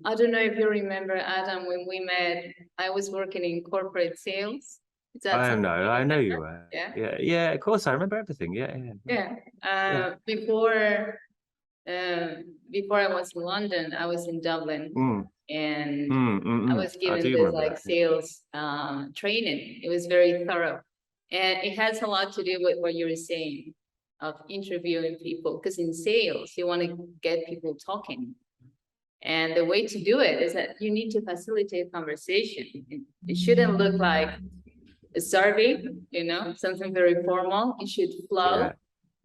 I don't know if you remember, Adam, when we met, I was working in corporate sales. Is that I something know, you I know you remember? were. Yeah. Yeah, of course, I remember everything. Yeah. Before I was in London, I was in Dublin, and I was I given do this remember like that. sales training. It was very thorough, and it has a lot to do with what you were saying of interviewing people, because in sales you want to get people talking, and the way to do it is that you need to facilitate conversation. It shouldn't look like a survey, something very formal. It should flow,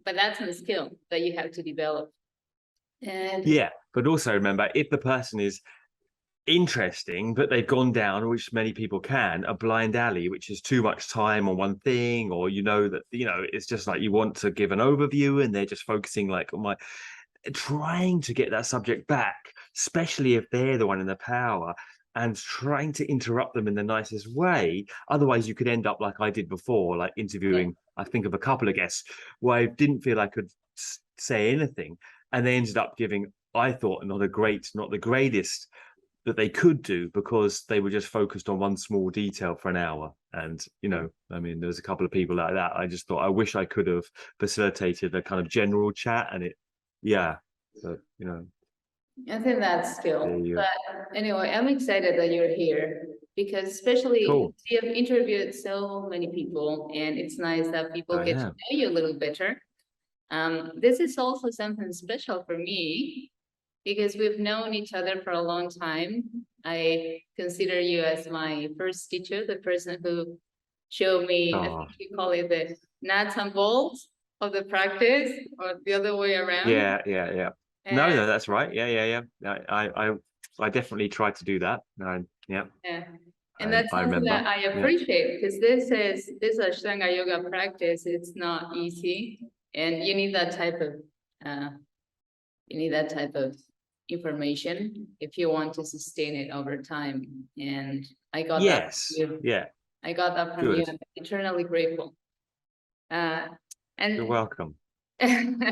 but that's a skill that you have to develop. And yeah, but also remember, if the person is interesting, but they've gone down, which many people can, a blind alley, which is too much time on one thing, or it's just like you want to give an overview and they're just focusing like on trying to get that subject back, especially if they're the one in the power, and trying to interrupt them in the nicest way. Otherwise, you could end up like I did before, like interviewing, I think of a couple of guests where I didn't feel I could say anything. And they ended up giving, I thought, not the greatest that they could do, because they were just focused on one small detail for an hour. And, I mean, there's a couple of people like that. I just thought, I wish I could have facilitated a kind of general chat, and so, I think that's skill. But anyway, I'm excited that you're here, because especially you have interviewed so many people, and it's nice that people get to know you a little better. This is also something special for me, because we've known each other for a long time. I consider you as my first teacher, the person who showed me, I think you call it the nuts and bolts of the practice, or the other way around. Yeah. No, that's right. Yeah. I definitely tried to do that. And that's something that I appreciate, because this Ashtanga yoga practice, it's not easy, and you need that type of information if you want to sustain it over time. And I got that from you. I got that from you. I'm eternally grateful. And you're welcome. And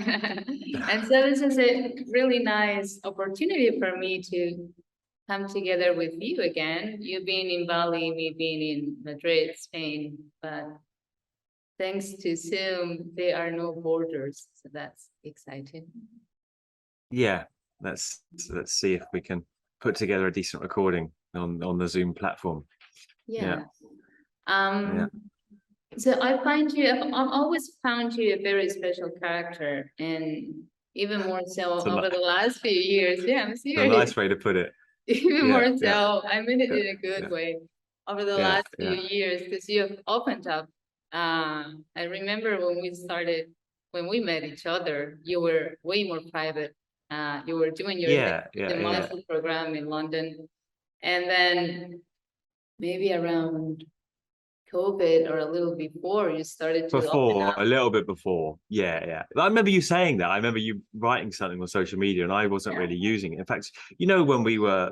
so this is a really nice opportunity for me to come together with you again. You being in Bali, me being in Madrid, Spain, but thanks to Zoom, there are no borders, so that's exciting. Yeah, let's see if we can put together a decent recording on the Zoom platform. So I've always found you a very special character, and even more so over the last few years. Yeah, I'm serious. A nice way to put it. Even more so, I mean it in a good way. Over the last few years, because you've opened up. I remember when we met each other, you were way more private. You were doing the master program in London, and then maybe around COVID or a little before, you started to a little bit before. I remember you saying that. I remember you writing something on social media, and I wasn't really using it. In fact, when we were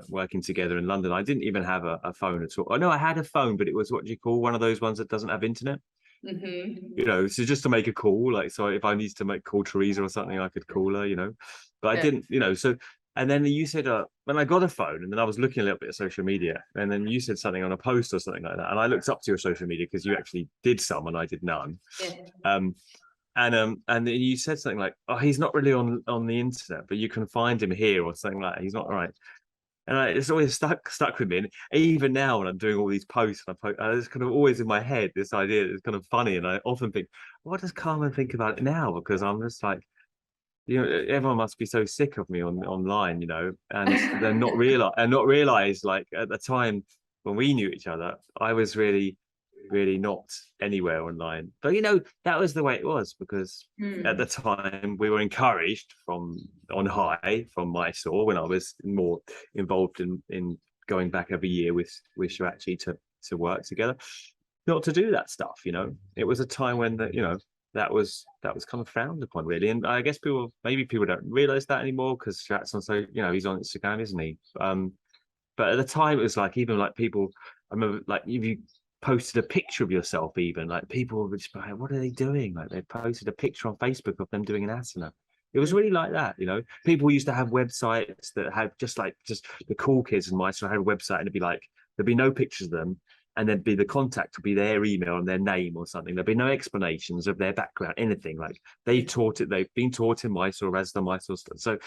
working together in London, I didn't even have a phone at all. Oh no, I had a phone, but it was, what do you call one of those ones that doesn't have internet? So just to make a call, like, so if I needed to call Teresa or something, I could call her, but I didn't, so. And then you said, when I got a phone, and then I was looking a little bit at social media, and then you said something on a post or something like that. And I looked up to your social media because you actually did some and I did none. And then you said something like, oh, he's not really on the internet, but you can find him here, or something like that. He's not right. And it's always stuck with me. And even now when I'm doing all these posts, it's kind of always in my head, this idea. It's kind of funny. And I often think, what does Carmen think about it now? Because I'm just like, everyone must be so sick of me online, and they're not realize like at the time when we knew each other, I was really, really not anywhere online. But that was the way it was, because at the time we were encouraged from on high from Mysore, when I was more involved in going back every year with Sharathji to work together, not to do that stuff. It was a time when that was kind of frowned upon, really. And I guess people don't realize that anymore, because Sharath's on, so he's on Instagram, isn't he? But at the time it was like, even like people, I remember, like, if you posted a picture of yourself, even like people would just be like, what are they doing? Like, they posted a picture on Facebook of them doing an asana. It was really like that, you know. People used to have websites that had just the cool kids in Mysore had a website, and it'd be like there'd be no pictures of them, and there'd be the contact would be their email and their name or something. There'd be no explanations of their background, anything. Like they've been taught in Mysore as the Mysore stuff. So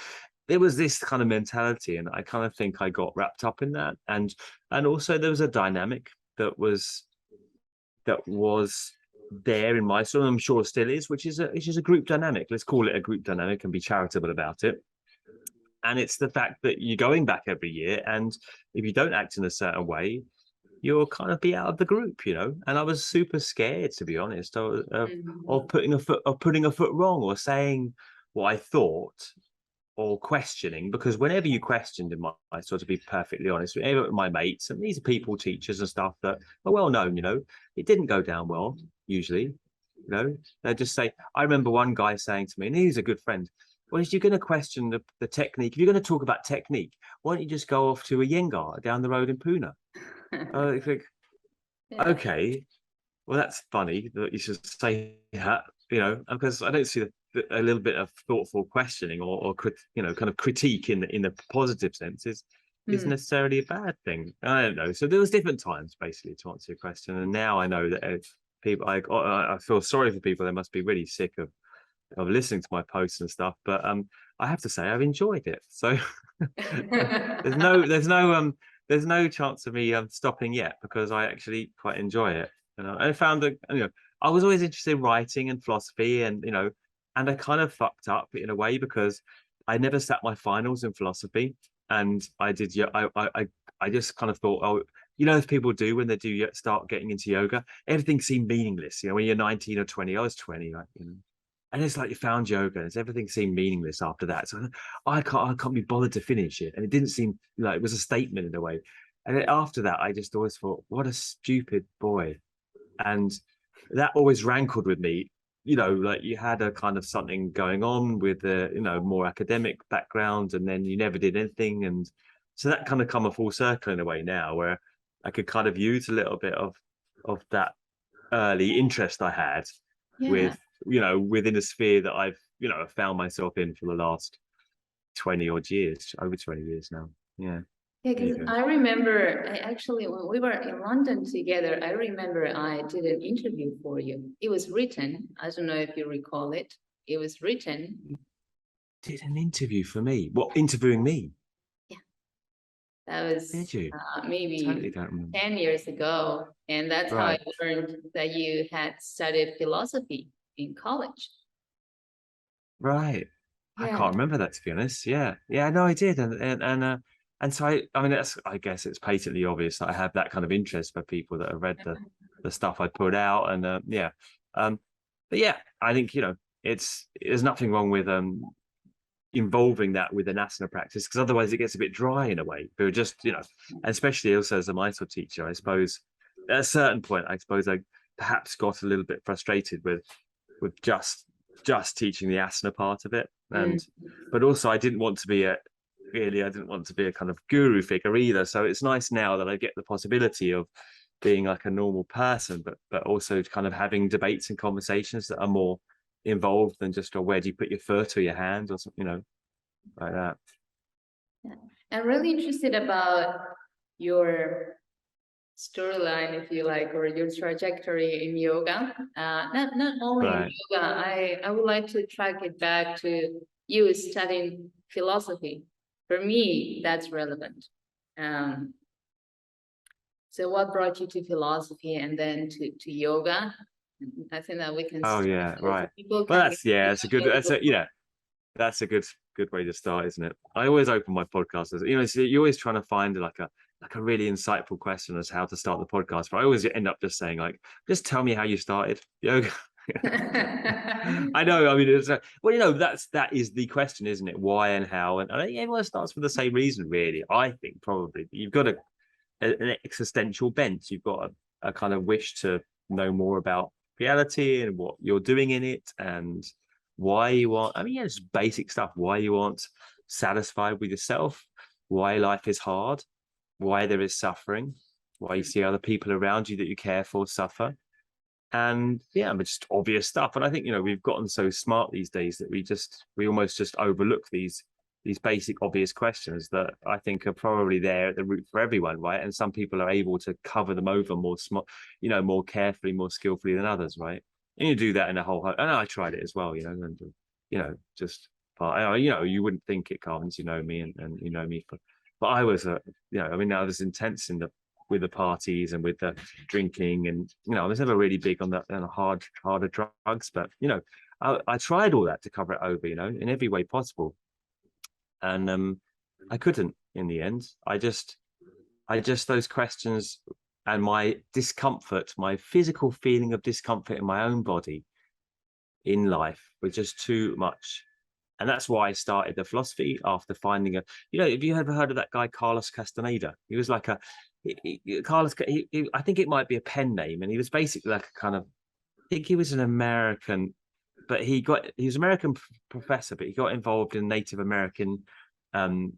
there was this kind of mentality, and I kind of think I got wrapped up in that. And also there was a dynamic that was there in Mysore, and I'm sure still is, which is a group dynamic. Let's call it a group dynamic and be charitable about it. And it's the fact that you're going back every year, and if you don't act in a certain way, you'll kind of be out of the group, you know. And I was super scared, to be honest, of putting a foot wrong, or saying what I thought, or questioning, because whenever you questioned in my sort of, be perfectly honest, my mates, and these are people, teachers and stuff that are well known, you know, it didn't go down well usually, you know. They just say, I remember one guy saying to me, and he's a good friend, well, if you're going to question the technique, if you're going to talk about technique, why don't you just go off to a Iyengar down the road in Pune? I think, okay, well, that's funny that you should say that, you know, because I don't see a little bit of thoughtful questioning or you know, kind of critique in the positive sense is necessarily a bad thing. I don't know. So there was different times, basically, to answer your question, and now I know that people, I feel sorry for people. They must be really sick of listening to my posts and stuff, but I have to say I've enjoyed it. So there's no chance of me stopping yet, because I actually quite enjoy it. You know, I found that, you know, I was always interested in writing and philosophy, and you know, and I kind of fucked up in a way, because I never sat my finals in philosophy, and I did. I just kind of thought, oh, you know, as people do when they do start getting into yoga, everything seemed meaningless. You know, when you're 19 or 20, I was 20, like, you know, and it's like you found yoga, and everything seemed meaningless after that. So I can't be bothered to finish it, and it didn't seem like it was a statement in a way. And then after that, I just always thought, what a stupid boy. And that always rankled with me, you know, like you had a kind of something going on with the, you know, more academic background, and then you never did anything. And so that kind of come a full circle in a way now, where I could kind of use a little bit of that early interest I had with, you know, within a sphere that I've, you know, found myself in for the last 20 odd years, over 20 years now. Yeah. Yeah, because I remember, actually, when we were in London together, I remember I did an interview for you. It was written. I don't know if you recall it. It was written. You did an interview for me? What, interviewing me? Yeah. That was maybe totally 10 years ago. And that's how I learned that you had studied philosophy in college. Right. Yeah. I can't remember that, to be honest. Yeah. Yeah, no, I did. And so I mean, I guess it's patently obvious that I have that kind of interest for people that have read the stuff I put out. And but yeah, I think, you know, there's nothing wrong with involving that with an asana practice, because otherwise it gets a bit dry in a way. But just, you know, especially also as a Mysore teacher, I suppose at a certain point, I perhaps got a little bit frustrated with just teaching the asana part of it. And but also I didn't want to be a kind of guru figure either. So it's nice now that I get the possibility of being like a normal person, but also kind of having debates and conversations that are more involved than just, oh, where do you put your foot or your hand or something, you know, like that. Yeah. I'm really interested about your storyline, if you like, or your trajectory in yoga. Not only in yoga, I would like to track it back to you studying philosophy. For me, that's relevant. So what brought you to philosophy and then to yoga? I think that we can. Oh yeah, right. Well, that's a good way to start, isn't it? I always open my podcast as, you know, so you're always trying to find like a really insightful question as how to start the podcast, but I always end up just saying, like, just tell me how you started yoga. I know. I mean, it's well, you know, that is the question, isn't it? Why and how? And I think everyone starts for the same reason, really. I think probably you've got an existential bent. You've got a kind of wish to know more about reality and what you're doing in it, and why you want. I mean, yeah, it's basic stuff. Why you aren't satisfied with yourself. Why life is hard. Why there is suffering. Why you see other people around you that you care for suffer. And yeah, but just obvious stuff. And I think, we've gotten so smart these days that we almost just overlook these basic obvious questions that I think are probably there at the root for everyone, right? And some people are able to cover them over more smart, more carefully, more skillfully than others, right? And you do that in a whole, and I tried it as well, and just, but you wouldn't think it, Carmen, you know me, and you know me, but I was I was intense with the parties and with the drinking, and I was never really big on that harder drugs, but I tried all that to cover it over, in every way possible. And I couldn't in the end. I just those questions and my discomfort, my physical feeling of discomfort in my own body in life were just too much. And that's why I started the philosophy after finding have you ever heard of that guy, Carlos Castaneda? He was like Carlos, I think it might be a pen name. And he was basically like a kind of, I think he was an American, but he was an American professor, but he got involved in Native American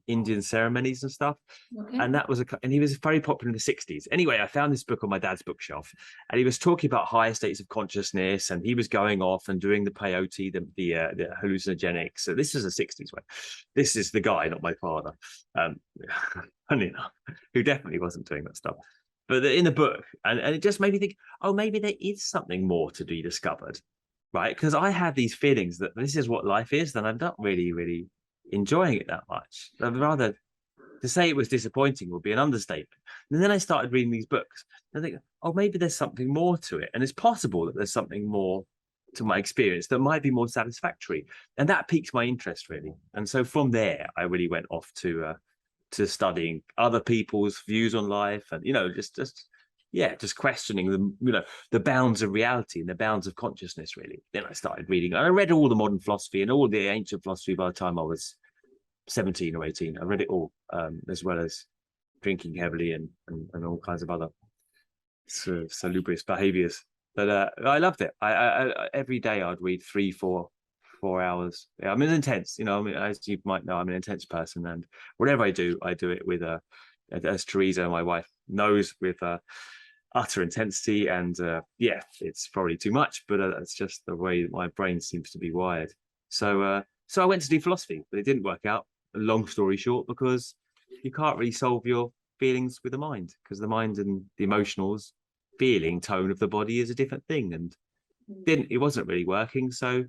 Indian ceremonies and stuff. Okay. And and he was very popular in the 60s. Anyway, I found this book on my dad's bookshelf, and he was talking about higher states of consciousness, and he was going off and doing the peyote, the hallucinogenics. So this is the 60s way. This is the guy, not my father, funny enough, who definitely wasn't doing that stuff. But in the book, and it just made me think, oh, maybe there is something more to be discovered, right? Because I had these feelings that this is what life is, then I'm not really enjoying it that much. I'd rather, to say it was disappointing would be an understatement. And then I started reading these books, and I think, oh, maybe there's something more to it, and it's possible that there's something more to my experience that might be more satisfactory, and that piqued my interest really. And so from there, I really went off to studying other people's views on life, and just questioning the bounds of reality and the bounds of consciousness, really. Then I started reading. I read all the modern philosophy and all the ancient philosophy by the time I was 17 or 18. I read it all, as well as drinking heavily and all kinds of other salubrious behaviors. But I loved it. I every day I'd read 3-4 hours. Yeah, I'm an intense, as you might know, I'm an intense person, and whatever I do it with as Teresa, my wife, knows, with utter intensity. And it's probably too much, but that's just the way my brain seems to be wired. So I went to do philosophy, but it didn't work out. Long story short, because you can't really solve your feelings with the mind, because the mind and the emotionals feeling tone of the body is a different thing, and it wasn't really working. So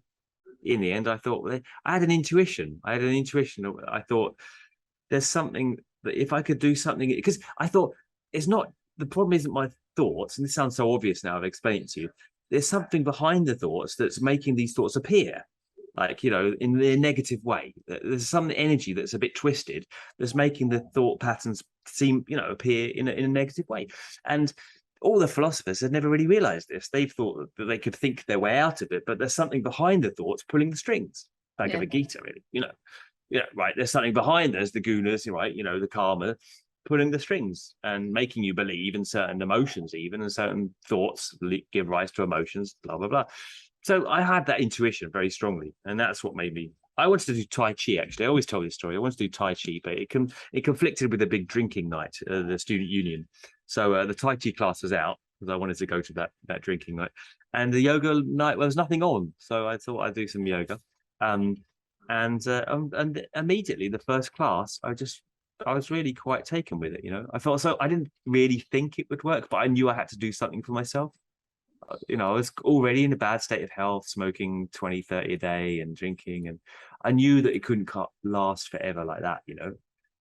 in the end, I thought, I had an intuition. I thought there's something that if I could do something, because I thought the problem isn't my thoughts, and this sounds so obvious now I've explained it to you. There's something behind the thoughts that's making these thoughts appear, like, in a negative way. There's some energy that's a bit twisted that's making the thought patterns seem, appear in a negative way. And all the philosophers had never really realized this. They've thought that they could think their way out of it, but there's something behind the thoughts pulling the strings. Bhagavad Gita, really, right? There's something behind us, the gunas, right? The karma, pulling the strings and making you believe in certain emotions, even, and certain thoughts give rise to emotions, blah, blah, blah. So I had that intuition very strongly, and that's what made me. I wanted to do Tai Chi, actually. I always tell this story. I wanted to do Tai Chi, but it conflicted with a big drinking night at the student union. So the Tai Chi class was out because I wanted to go to that drinking night, and the yoga night, there was nothing on. So I thought I'd do some yoga, and immediately the first class, I was really quite taken with it. I felt so. I didn't really think it would work, but I knew I had to do something for myself. I was already in a bad state of health, smoking 20-30 a day and drinking, and I knew that it couldn't last forever like that,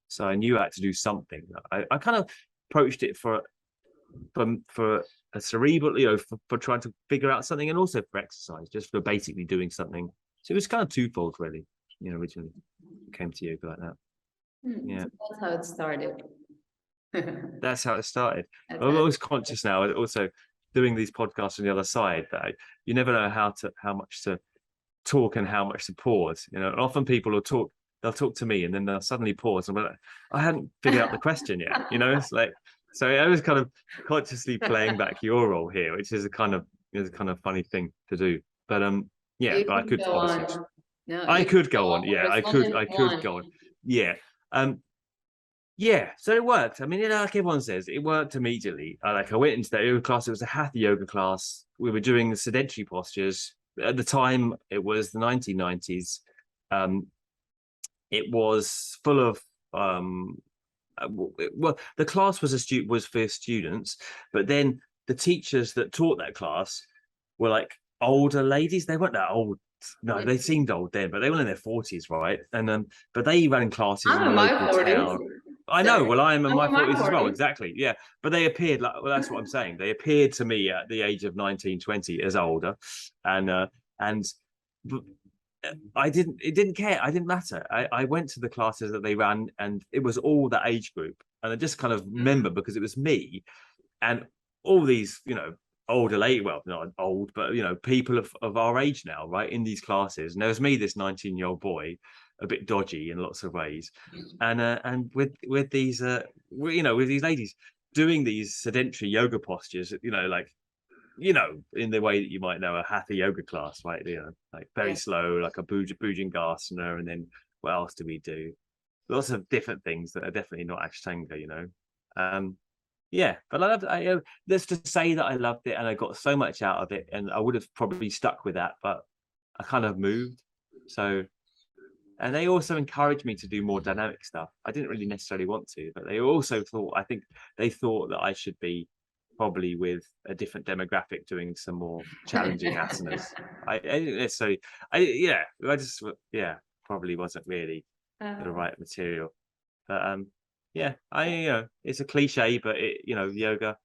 so I knew I had to do something. I kind of approached it for a cerebral, for trying to figure out something, and also for exercise, just for basically doing something. So it was kind of twofold, really. Originally came to yoga like that. Yeah, so that's how it started. That's how it started. I'm always conscious now, also doing these podcasts on the other side, that you never know how much to talk and how much to pause. Often people they'll talk to me and then they'll suddenly pause, and I hadn't figured out the question yet. It's like, so I was kind of consciously playing back your role here, which is a kind of funny thing to do. But but I could obviously I could go on. Yeah, I could go on. Yeah. Yeah, so it worked. I mean, you know, like everyone says, it worked immediately. I went into that yoga class. It was a hatha yoga class. We were doing the sedentary postures. At the time, it was the 1990s. It was full of well, the class was for students, but then the teachers that taught that class were like older ladies. They weren't that old. No, they seemed old then, but they were in their 40s, right? And but they ran classes in I'm the in my local 40s. town. I know. Well, I'm in my in my 40s as well. 40s. Exactly. Yeah. But they appeared like, well, that's what I'm saying. They appeared to me at the age of 19, 20 as older. And it didn't care. I didn't matter. I went to the classes that they ran, and it was all that age group. And I just kind of remember because it was me and all these, you know, older lady, well, not old, but, you know, people of our age now, right, in these classes. And there was me, this 19-year-old boy, a bit dodgy in lots of ways. And with these, you know, with these ladies doing these sedentary yoga postures, you know, like, you know, in the way that you might know a hatha yoga class, right? You know, like very slow, like a Bhujangasana, and then what else do we do? Lots of different things that are definitely not Ashtanga, you know. Yeah, but I loved it. Let's just say that I loved it and I got so much out of it, and I would have probably stuck with that, but I kind of moved. So, and they also encouraged me to do more dynamic stuff. I didn't really necessarily want to, but they also thought, I think they thought that I should be probably with a different demographic doing some more challenging asanas. I didn't necessarily, probably wasn't really the right material. But yeah, you know, it's a cliche, but it, you know, yoga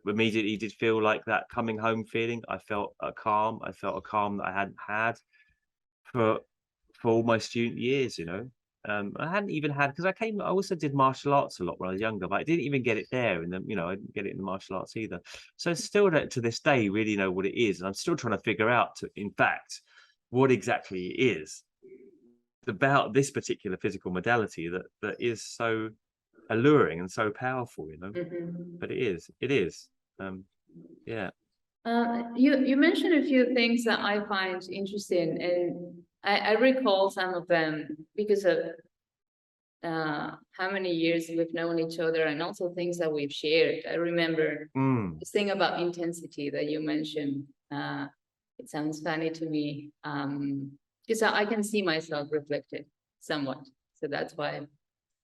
immediately did feel like that coming home feeling. I felt a calm. I felt a calm that I hadn't had for all my student years, you know. I hadn't even had, because I also did martial arts a lot when I was younger, but I didn't even get it there. And then, you know, I didn't get it in the martial arts either. So still to this day, really know what it is. And I'm still trying to figure out, in fact, what exactly it is about this particular physical modality that is so alluring and so powerful, you know. But it is. Yeah. You mentioned a few things that I find interesting, and I recall some of them because of how many years we've known each other, and also things that we've shared. I remember this thing about intensity that you mentioned. It sounds funny to me because I can see myself reflected somewhat, so that's why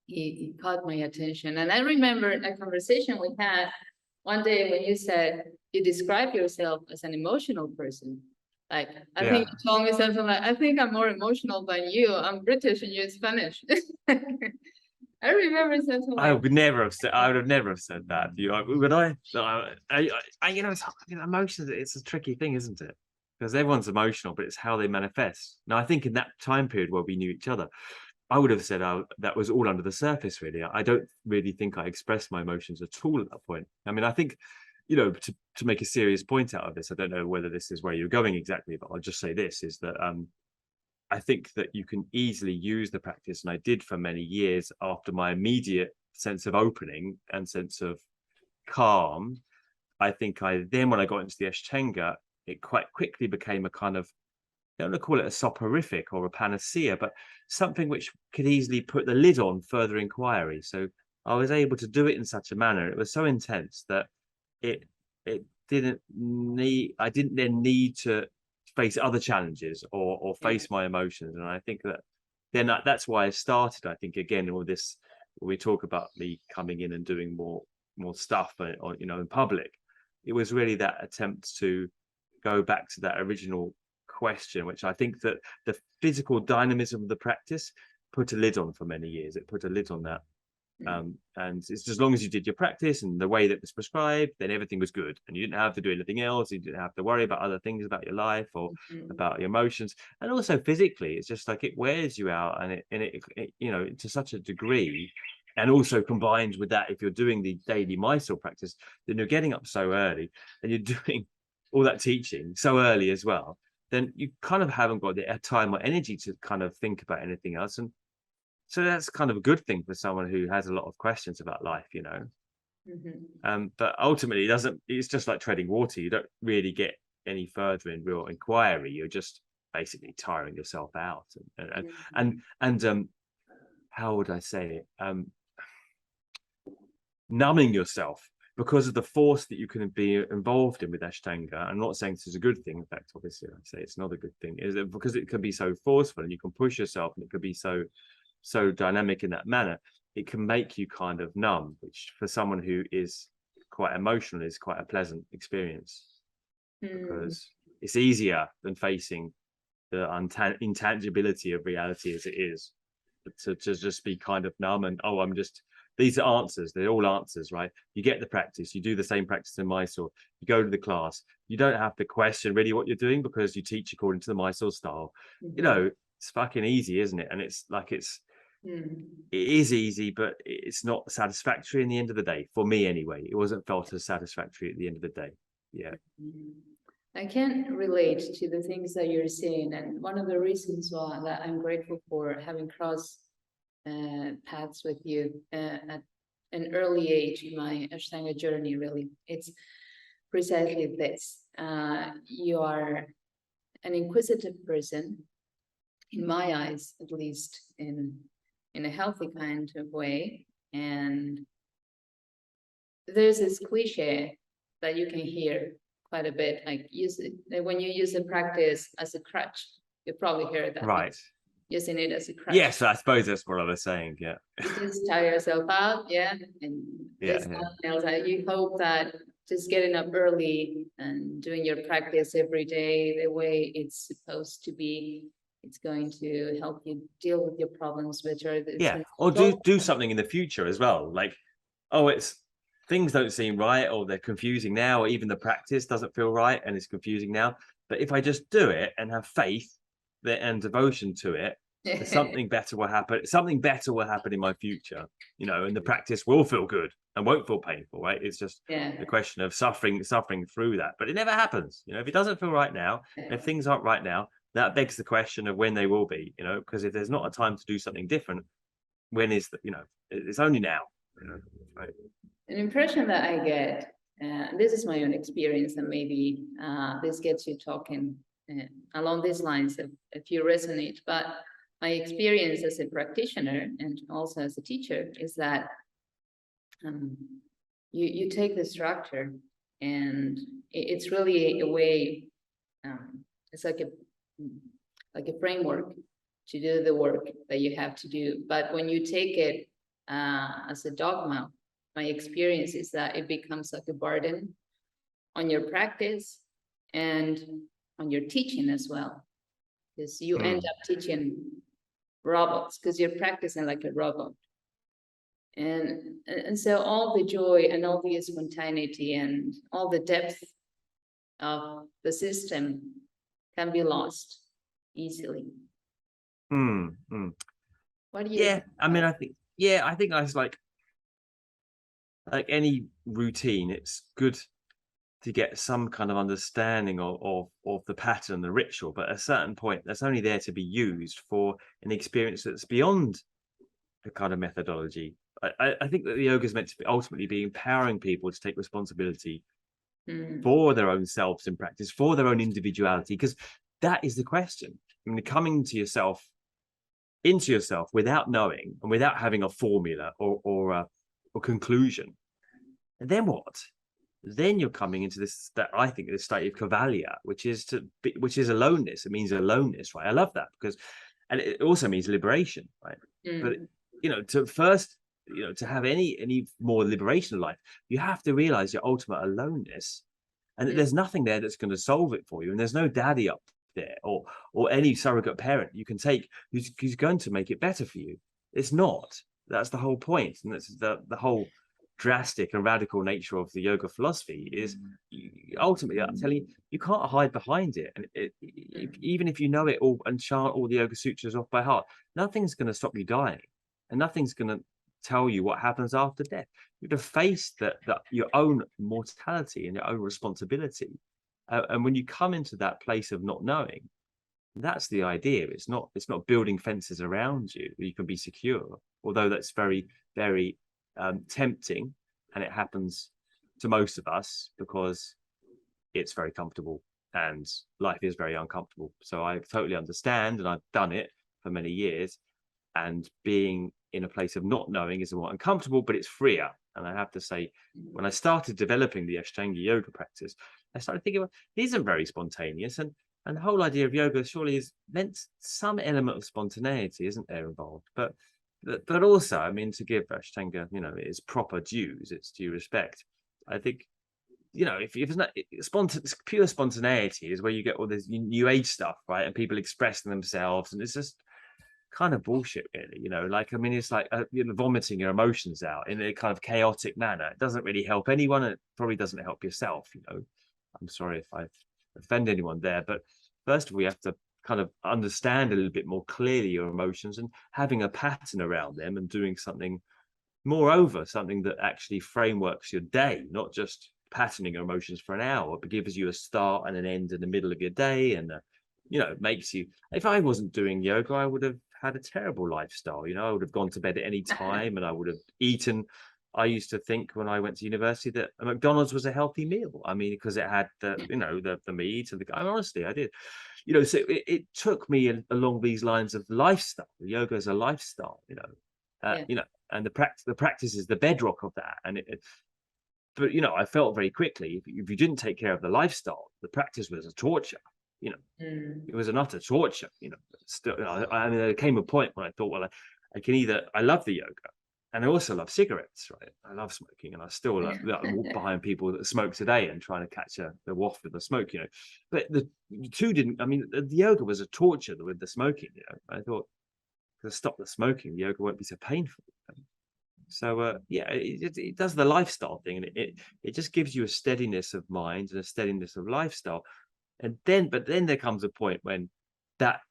it caught my attention. And I remember a conversation we had one day when you said you describe yourself as an emotional person. Like, I think you told me something like, I think I'm more emotional than you. I'm British and you're Spanish. I remember something like I would never have said. I would have never have said that. You know, when you know, it's, emotions. It's a tricky thing, isn't it? Because everyone's emotional, but it's how they manifest. Now, I think in that time period where we knew each other, I would have said that was all under the surface, really. I don't really think I expressed my emotions at all at that point. I mean, I think, you know, to make a serious point out of this, I don't know whether this is where you're going exactly, but I'll just say this, is that I think that you can easily use the practice, and I did for many years after my immediate sense of opening and sense of calm. I think then when I got into the Ashtanga, it quite quickly became a kind of, I don't want to call it a soporific or a panacea, but something which could easily put the lid on further inquiry. So I was able to do it in such a manner. It was so intense that I didn't then need to face other challenges or face my emotions. And I think that then that's why I started. I think again, all this, when we talk about me coming in and doing more stuff, or, you know, in public, it was really that attempt to go back to that original question, which I think that the physical dynamism of the practice put a lid on for many years. It put a lid on that. And it's as long as you did your practice and the way that was prescribed, then everything was good, and you didn't have to do anything else. You didn't have to worry about other things about your life or about your emotions. And also physically, it's just like it wears you out, and it you know, to such a degree. And also combined with that, if you're doing the daily Mysore practice, then you're getting up so early and you're doing all that teaching so early as well, then you kind of haven't got the time or energy to kind of think about anything else. And so that's kind of a good thing for someone who has a lot of questions about life, you know. But ultimately, it's just like treading water. You don't really get any further in real inquiry. You're just basically tiring yourself out. And how would I say it? numbing yourself because of the force that you can be involved in with Ashtanga. I'm not saying this is a good thing. In fact, obviously, I say it's not a good thing. Is it because it can be so forceful and you can push yourself, and it could be so dynamic in that manner. It can make you kind of numb, which for someone who is quite emotional is quite a pleasant experience, because it's easier than facing the intangibility of reality as it is, to just be kind of numb and, oh, I'm just, these are answers, they're all answers, right? You get the practice, you do the same practice in Mysore, you go to the class, you don't have to question really what you're doing because you teach according to the Mysore style. You know, it's fucking easy, isn't it? And it's like, it is easy, but it's not satisfactory in the end of the day. For me anyway, it wasn't felt as satisfactory at the end of the day. Yeah. I can relate to the things that you're saying, and one of the reasons why that I'm grateful for having crossed paths with you at an early age in my Ashtanga journey, really, it's precisely this. You are an inquisitive person, in my eyes, at least, in a healthy kind of way. And there's this cliche that you can hear quite a bit, like when you use a practice as a crutch. You probably heard that, right? Using it as a crutch. Yes, I suppose that's what I was saying. Yeah. You just tire yourself out, and there's nothing else. You hope that just getting up early and doing your practice every day the way it's supposed to be, it's going to help you deal with your problems better. Or do something in the future as well. Like, oh, things don't seem right, or they're confusing now, or even the practice doesn't feel right and it's confusing now. But if I just do it and have faith and devotion to it, something better will happen. Something better will happen in my future, and the practice will feel good and won't feel painful, right? It's just the question of suffering through that. But it never happens. If it doesn't feel right now, if things aren't right now, that begs the question of when they will be, because if there's not a time to do something different, when is that? It's only now, right? An impression that I get, this is my own experience, and maybe this gets you talking along these lines if you resonate, but my experience as a practitioner and also as a teacher is that you take the structure, and it's really a way, it's like a framework to do the work that you have to do. But when you take it as a dogma, my experience is that it becomes like a burden on your practice and on your teaching as well, because you end up teaching robots because you're practicing like a robot. And so all the joy and all the spontaneity and all the depth of the system can be lost easily. What do you think? I mean, I think I was like any routine, it's good to get some kind of understanding of the pattern, the ritual, but at a certain point that's only there to be used for an experience that's beyond the kind of methodology. I think that the yoga is meant to ultimately be empowering people to take responsibility for their own selves in practice, for their own individuality, because that is the question. I mean, coming to yourself, into yourself, without knowing and without having a formula or conclusion, and then what? Then you're coming into this, that I think, this state of kavalia, which is aloneness. It means aloneness, right? I love that, and it also means liberation, right? But to have any more liberation in life, you have to realize your ultimate aloneness, and that there's nothing there that's going to solve it for you, and there's no daddy up there or any surrogate parent you can take who's going to make it better for you. It's not. That's the whole point, and that's the whole drastic and radical nature of the yoga philosophy is ultimately, I'm telling you, you can't hide behind it. And even if you know it all and chant all the yoga sutras off by heart, nothing's going to stop you dying, and nothing's going to tell you what happens after death. You have to face that your own mortality and your own responsibility. And when you come into that place of not knowing, that's the idea. It's not building fences around you where you can be secure, although that's very, very tempting, and it happens to most of us because it's very comfortable and life is very uncomfortable. So I totally understand, and I've done it for many years, and being in a place of not knowing is more uncomfortable, but it's freer. And I have to say, when I started developing the Ashtanga yoga practice, I started thinking, well, it isn't very spontaneous. And the whole idea of yoga surely is meant some element of spontaneity, isn't there, involved? But also, I mean, to give Ashtanga, its proper dues, its due respect, I think, if it's not pure spontaneity is where you get all this new age stuff, right? And people expressing themselves, and it's just kind of bullshit, really. Like, I mean, it's like vomiting your emotions out in a kind of chaotic manner. It doesn't really help anyone, and it probably doesn't help yourself. I'm sorry if I offend anyone there, but first of all, you have to kind of understand a little bit more clearly your emotions and having a pattern around them and doing something, moreover, something that actually frameworks your day, not just patterning your emotions for an hour, but gives you a start and an end in the middle of your day. And makes you, if I wasn't doing yoga, I would have had a terrible lifestyle. I would have gone to bed at any time, and I would have eaten. I used to think when I went to university that a McDonald's was a healthy meal. I mean, because it had the meat and honestly, I did. So it took me along these lines of lifestyle. Yoga is a lifestyle, and the practice is the bedrock of that. And but I felt very quickly, if you didn't take care of the lifestyle, the practice was a torture. It was an utter torture. Still, I mean, there came a point when I thought, well, I love the yoga, and I also love cigarettes, right? I love smoking, and I still walk behind people that smoke today and trying to catch the waft of the smoke, But the two didn't. I mean, the yoga was a torture with the smoking. I thought, to stop the smoking, the yoga won't be so painful. So it does the lifestyle thing, and it just gives you a steadiness of mind and a steadiness of lifestyle. And but then there comes a point when that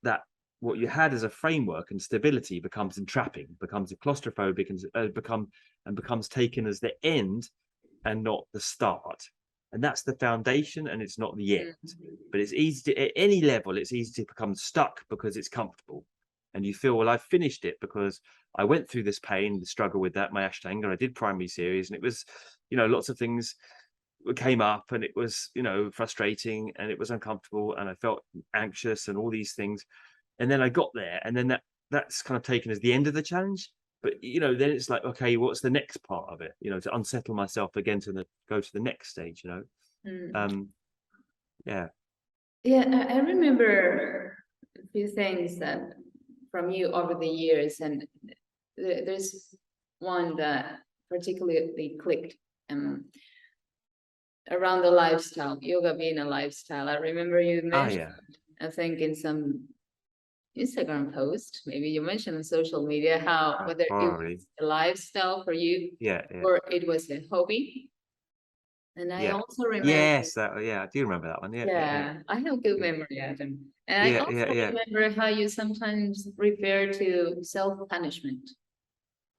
what you had as a framework and stability becomes entrapping, becomes claustrophobic, and becomes taken as the end and not the start. And that's the foundation, and it's not the end. But it's easy at any level, it's easy to become stuck because it's comfortable. And you feel, well, I've finished it because I went through this pain, the struggle with that, my Ashtanga. I did primary series, and it was, lots of things came up, and it was, frustrating, and it was uncomfortable, and I felt anxious and all these things. And then I got there, and then that's kind of taken as the end of the challenge. But then it's like, okay, what's the next part of it? To unsettle myself again, to go to the next stage. Yeah, I remember a few things that from you over the years, and there's one that particularly clicked around the lifestyle, yoga being a lifestyle. I remember you mentioned, I think in some Instagram post, maybe you mentioned on social media, how whether it was a lifestyle for you, or it was a hobby. And I also remember, I do remember that one. I have good memory, Adam. And I also remember how you sometimes refer to self-punishment.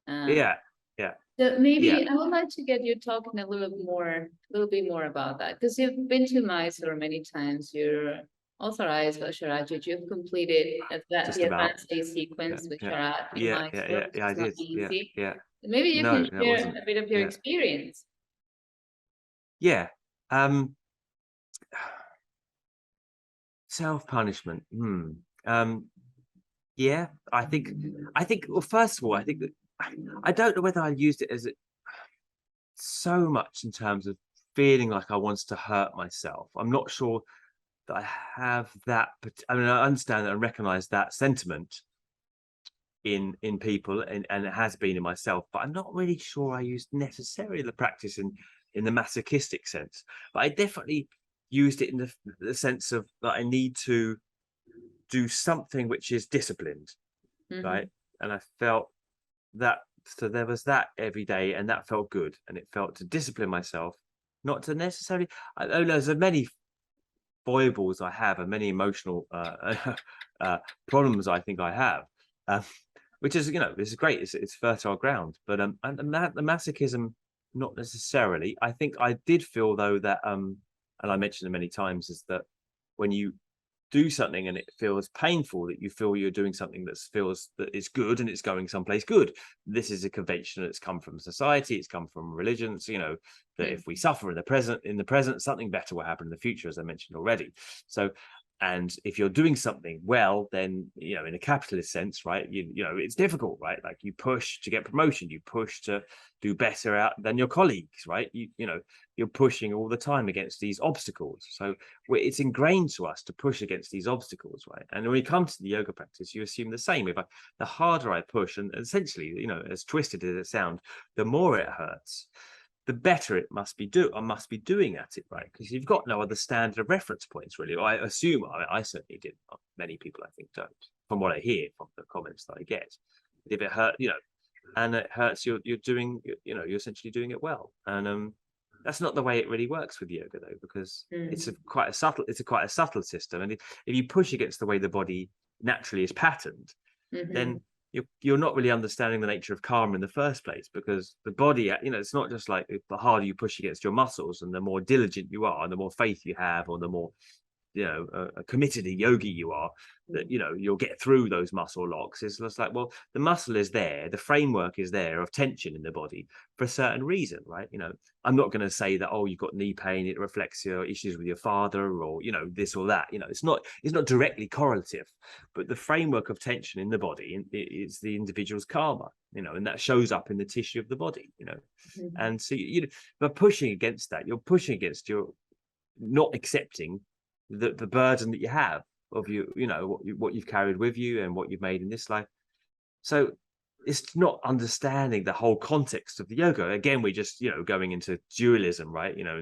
So maybe I would like to get you talking a little bit more about that, because you've been to Mysore many times. You're authorized by Sharathji. You've completed the advanced A sequence with Sharathji. I did. Easy. Maybe you can share a bit of your experience. Self-punishment. I think, well, first of all, I think that I don't know whether I used it as so much in terms of feeling like I wanted to hurt myself. I'm not sure that I have that. I mean, I understand and recognize that sentiment in people, and it has been in myself, but I'm not really sure I used necessarily the practice in the masochistic sense. But I definitely used it in the sense of that I need to do something which is disciplined, right? And I felt that, so there was that every day, and that felt good, and it felt to discipline myself, not to necessarily, I know there's many foibles I have, and many emotional problems I think I have, which is, this is great, it's fertile ground, but and the masochism, not necessarily. I think I did feel, though, that and I mentioned it many times, is that when you do something and it feels painful, that you feel you're doing something that feels that it's good and it's going someplace good. This is a convention that's come from society, it's come from religions, that if we suffer in the present, something better will happen in the future, as I mentioned already. So And if you're doing something well, then, you know, in a capitalist sense, right, you know, it's difficult, right? Like you push to get promotion, you push to do better out than your colleagues, right? You know, you're pushing all the time against these obstacles. So it's ingrained to us to push against these obstacles, right? And when we come to the yoga practice, you assume the same. The harder I push, and essentially, you know, as twisted as it sounds, the more it hurts, the better it must be doing at it, right? Because you've got no other standard of reference points, really. I assume, I certainly did. Many people, I think, don't, from what I hear from the comments that I get. If it hurt, you know, and it hurts, you're doing, you know, you're essentially doing it well. And that's not the way it really works with yoga, though, because it's quite a subtle system. And if you push against the way the body naturally is patterned, then you're not really understanding the nature of karma in the first place, because the body, you know, it's not just like the harder you push against your muscles and the more diligent you are and the more faith you have, or the more, you know, committed a yogi you are, that, you know, you'll get through those muscle locks. It's just like, well, the muscle is there, the framework is there of tension in the body for a certain reason, right? You know, I'm not going to say that, oh, you've got knee pain, it reflects your issues with your father, or, you know, this or that. You know, it's not directly correlative, but the framework of tension in the body is the individual's karma, you know, and that shows up in the tissue of the body, you know. And so, you know, by pushing against that, you're pushing against your not accepting the burden that you have of you know, what you've carried with you and what you've made in this life. So it's not understanding the whole context of the yoga. Again, we're just, you know, going into dualism, right? You know,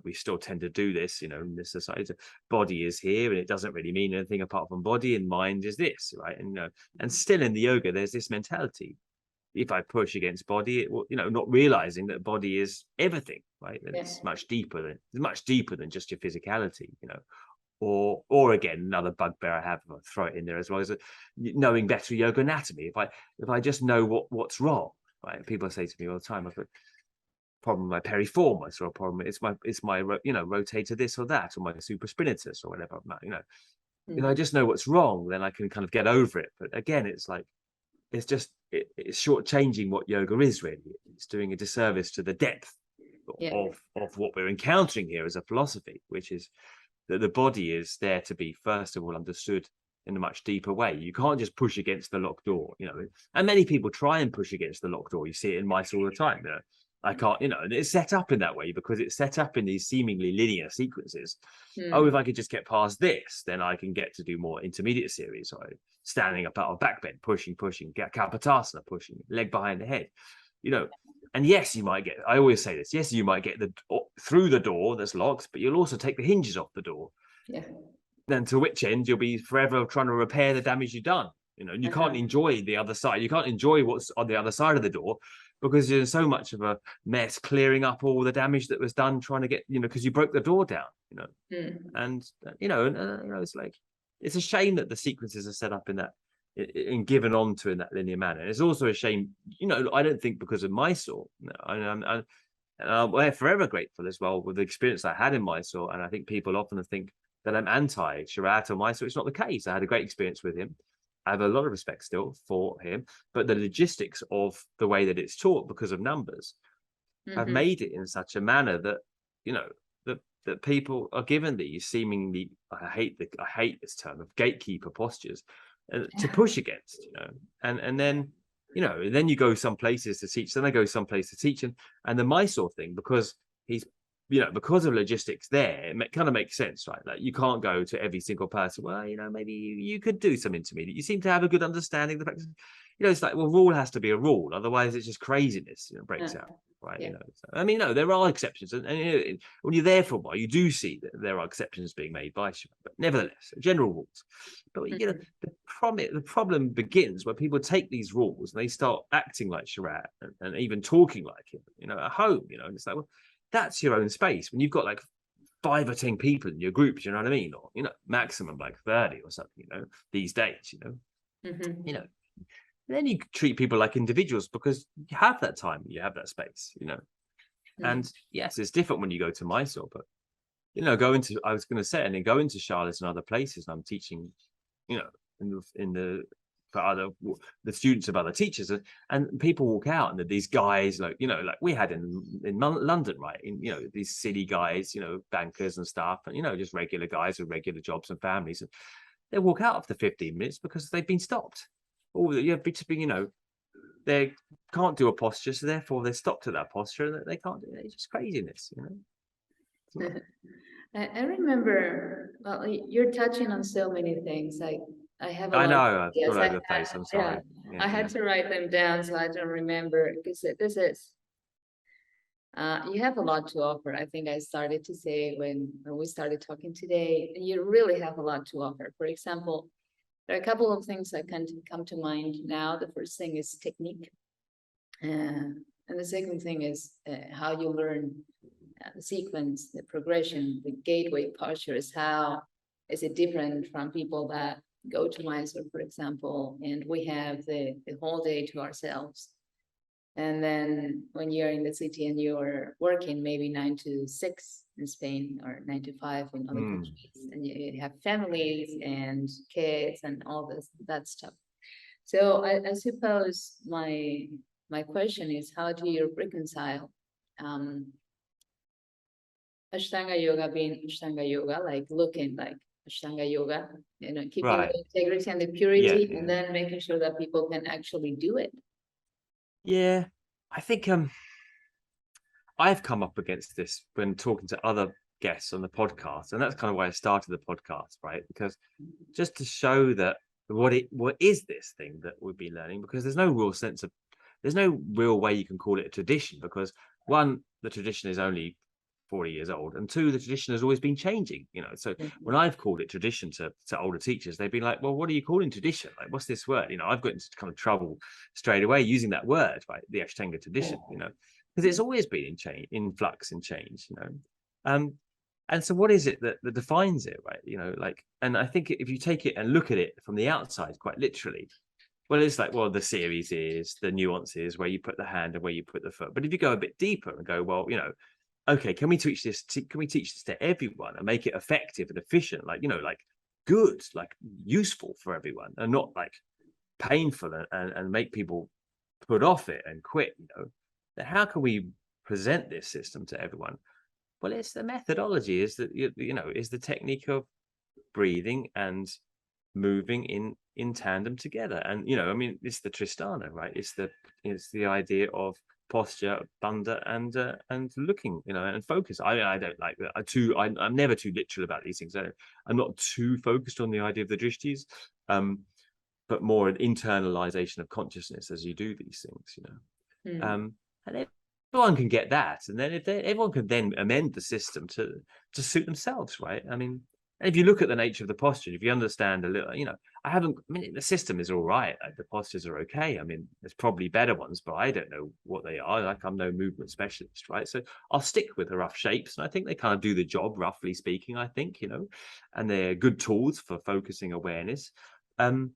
we still tend to do this, you know, in this society. Body is here and it doesn't really mean anything apart from body, and mind is this, right? And, you know, and still in the yoga, there's this mentality. If I push against body, it will, you know, not realizing that body is everything, right? It's much deeper than just your physicality, you know. Or again, another bugbear I have, I'll throw it in there as well, is knowing better yoga anatomy. If I just know what's wrong, right? People say to me all the time, I've got a problem with my piriformis, or a problem, it's my you know, rotator this or that, or my supraspinatus or whatever, you know. If I just know what's wrong, then I can kind of get over it. But again, it's like, it's just it's shortchanging what yoga is really. It's doing a disservice to the depth of what we're encountering here as a philosophy, which is that the body is there to be, first of all, understood in a much deeper way. You can't just push against the locked door, you know. And many people try and push against the locked door. You see it in Mysore all the time. You know, I can't, you know, and it's set up in that way because it's set up in these seemingly linear sequences. Oh, if I could just get past this, then I can get to do more intermediate series, or standing up out of back bend, pushing, get kapatasana, pushing, leg behind the head, you know. And yes, you might get, I always say this, yes, you might get through the door that's locked, but you'll also take the hinges off the door. Yeah. Then to which end you'll be forever trying to repair the damage you've done. You know, and you can't enjoy the other side. You can't enjoy what's on the other side of the door, because there's so much of a mess clearing up all the damage that was done trying to get, you know, because you broke the door down, you know. And, you know, it's like, it's a shame that the sequences are set up in that, and given on to in that linear manner. It's also a shame, you know, I don't think because of Mysore, and I'm forever grateful as well with the experience I had in Mysore. And I think people often think that I'm anti Sharathji or Mysore. It's not the case. I had a great experience with him. I have a lot of respect still for him, but the logistics of the way that it's taught because of numbers have made it in such a manner that, you know, that people are given these seemingly, I hate this term, of gatekeeper postures to push against, you know. And then, you know, then you go some places to teach, then I go someplace to teach, and the Mysore thing, because he's, you know, because of logistics there, it kind of makes sense, right? Like you can't go to every single person. Well, you know, maybe you could do some intermediate. You seem to have a good understanding of the practice. You know, it's like, well, rule has to be a rule. Otherwise, it's just craziness, you know, breaks out, right? You know, so, I mean, no, there are exceptions. And you know, when you're there for a while, you do see that there are exceptions being made by Shiva, but nevertheless, general rules. But, you know, the problem begins when people take these rules and they start acting like Sharathji and even talking like him, you know, at home, you know, and it's like, well, that's your own space. When you've got like 5 or 10 people in your groups, you know what I mean? Or, you know, maximum like 30 or something, you know, these days, you know, you know, then you treat people like individuals because you have that time, you have that space, you know. And yes, it's different when you go to Mysore, but, you know, I was going to say, and then go into shalas and other places, and I'm teaching, you know, in the the students of other teachers, and people walk out and these guys, like, you know, like we had in London, right, in, you know, these city guys, you know, bankers and stuff, and, you know, just regular guys with regular jobs and families, and they walk out after 15 minutes because they've been stopped, or you know, they can't do a posture, so therefore they're stopped at that posture, and they can't do it. It's just craziness, you know. I remember, well, you're touching on so many things. I have a lot. I know, of all over the place. I'm sorry. I had to write them down so I don't remember, because this is, you have a lot to offer. I think I started to say when we started talking today, you really have a lot to offer. For example, there are a couple of things that can come to mind now. The first thing is technique. And the second thing is how you learn the sequence, the progression, the gateway postures. How is it different from people that go to Mysore, for example, and we have the whole day to ourselves? And then when you're in the city and you're working maybe 9 to 6 in Spain, or 9 to 5 in other countries, and you have families and kids and all that stuff. So I suppose my question is, how do you reconcile Ashtanga yoga being Ashtanga yoga, like looking like Ashtanga yoga, you know, keeping the integrity and the purity, and then making sure that people can actually do it? Yeah, I think I've come up against this when talking to other guests on the podcast, and that's kind of why I started the podcast, right? Because just to show that what is this thing that we've been learning, because there's no real way you can call it a tradition, because one, the tradition is only 40 years old, and two, the tradition has always been changing, you know. So when I've called it tradition to older teachers, they've been like, well, what are you calling tradition? Like, what's this word? You know, I've got into kind of trouble straight away using that word, right? The Ashtanga tradition, you know, because it's always been in flux and change, you know. And so what is it that defines it, right? You know, like, and I think if you take it and look at it from the outside quite literally, well, it's like, well, the series is, the nuances, where you put the hand and where you put the foot. But if you go a bit deeper and go, well, you know, okay, can we teach this to everyone and make it effective and efficient, like, you know, like good, like useful for everyone, and not like painful and make people put off it and quit, you know? Then how can we present this system to everyone? Well, it's the methodology, is that, you know, is the technique of breathing and moving in tandem together. And, you know, I mean, it's the Tristana, right? It's the idea of posture, bandha, and looking, you know, and focus. I don't like that. I'm never too literal about these things. I'm not too focused on the idea of the drishtis, but more an internalization of consciousness as you do these things, you know. And everyone can get that, and then everyone can then amend the system to suit themselves, right? I mean, if you look at the nature of the posture, if you understand a little, you know, I mean, the system is all right. Like, the postures are okay. I mean, there's probably better ones, but I don't know what they are. Like, I'm no movement specialist, right? So I'll stick with the rough shapes, and I think they kind of do the job, roughly speaking, I think, you know, and they're good tools for focusing awareness. And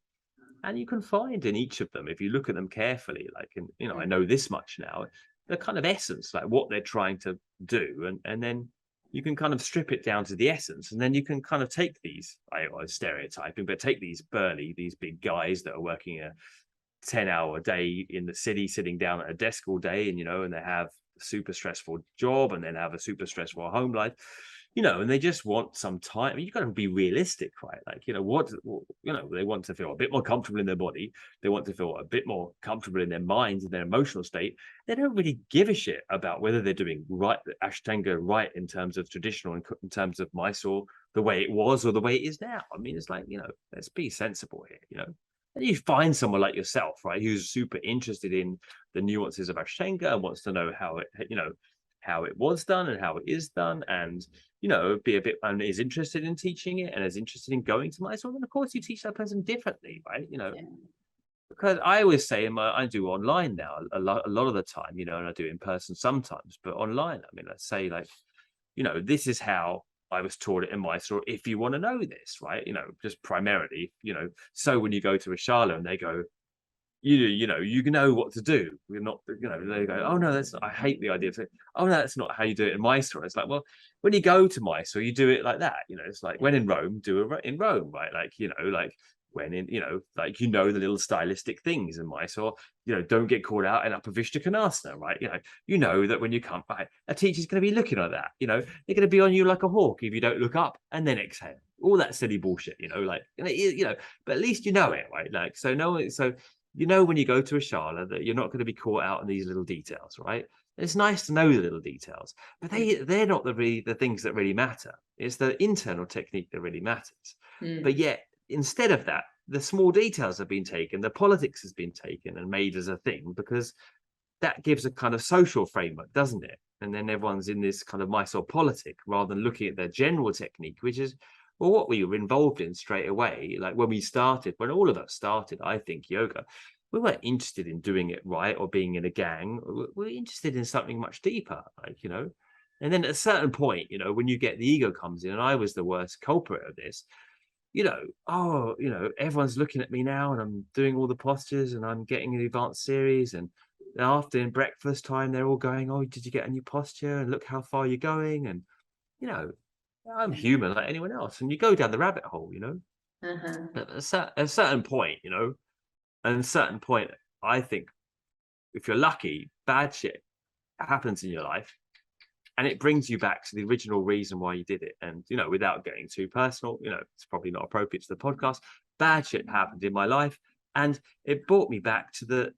you can find in each of them, if you look at them carefully, like, you know, I know this much now, the kind of essence, like what they're trying to do, and then you can kind of strip it down to the essence, and then you can kind of take these, I was stereotyping, but take these these big guys that are working a 10-hour day in the city, sitting down at a desk all day, and, you know, and they have a super stressful job, and then have a super stressful home life, you know, and they just want some time. I mean, you've got to be realistic, right? Like, you know, you know, they want to feel a bit more comfortable in their body. They want to feel a bit more comfortable in their minds and their emotional state. They don't really give a shit about whether they're doing right, Ashtanga right, in terms of traditional, in terms of Mysore, the way it was or the way it is now. I mean, it's like, you know, let's be sensible here, you know. And you find someone like yourself, right, who's super interested in the nuances of Ashtanga and wants to know how it, you know, how it was done and how it is done, and, you know, be a bit, and is interested in teaching it and is interested in going to Mysore, then of course you teach that person differently, right? You know, because I always say I do online now a lot of the time, you know, and I do in person sometimes, but online, I mean, let's say, like, you know, this is how I was taught it in Mysore, if you want to know this, right? You know, just primarily, you know, so when you go to a shala and they go, you know what to do. We're not, you know, they go, oh no, that's not, I hate the idea of saying, oh no, that's not how you do it in Mysore. It's like, well, when you go to Mysore, you do it like that, you know. It's like, when in Rome, do it in Rome, right? Like, you know, like, when in, like, the little stylistic things in Mysore, don't get caught out in Upavishta Konasana, right? That when you come, right, a teacher's going to be looking at that, they're going to be on you like a hawk if you don't look up and then exhale. All that silly bullshit, but at least it, right? Like, so when you go to a shala that you're not going to be caught out in these little details, right? It's nice to know the little details, but they're not the things that really matter. It's the internal technique that really matters. But yet, instead of that, the small details have been taken, the politics has been taken and made as a thing, because that gives a kind of social framework, doesn't it? And then everyone's in this kind of Mysore politic rather than looking at their general technique, which is, well, what we were involved in straight away. Like when all of us started, I think, yoga, we weren't interested in doing it right or being in a gang. We're interested in something much deeper, like, and then at a certain point, when you get the ego comes in, and I was the worst culprit of this, everyone's looking at me now and I'm doing all the postures and I'm getting an advanced series, and after in breakfast time they're all going, oh, did you get a new posture, and look how far you're going, and I'm human like anyone else, and you go down the rabbit hole, But at a certain point, I think if you're lucky, bad shit happens in your life and it brings you back to the original reason why you did it. And, without getting too personal, it's probably not appropriate to the podcast. Bad shit happened in my life, and it brought me back to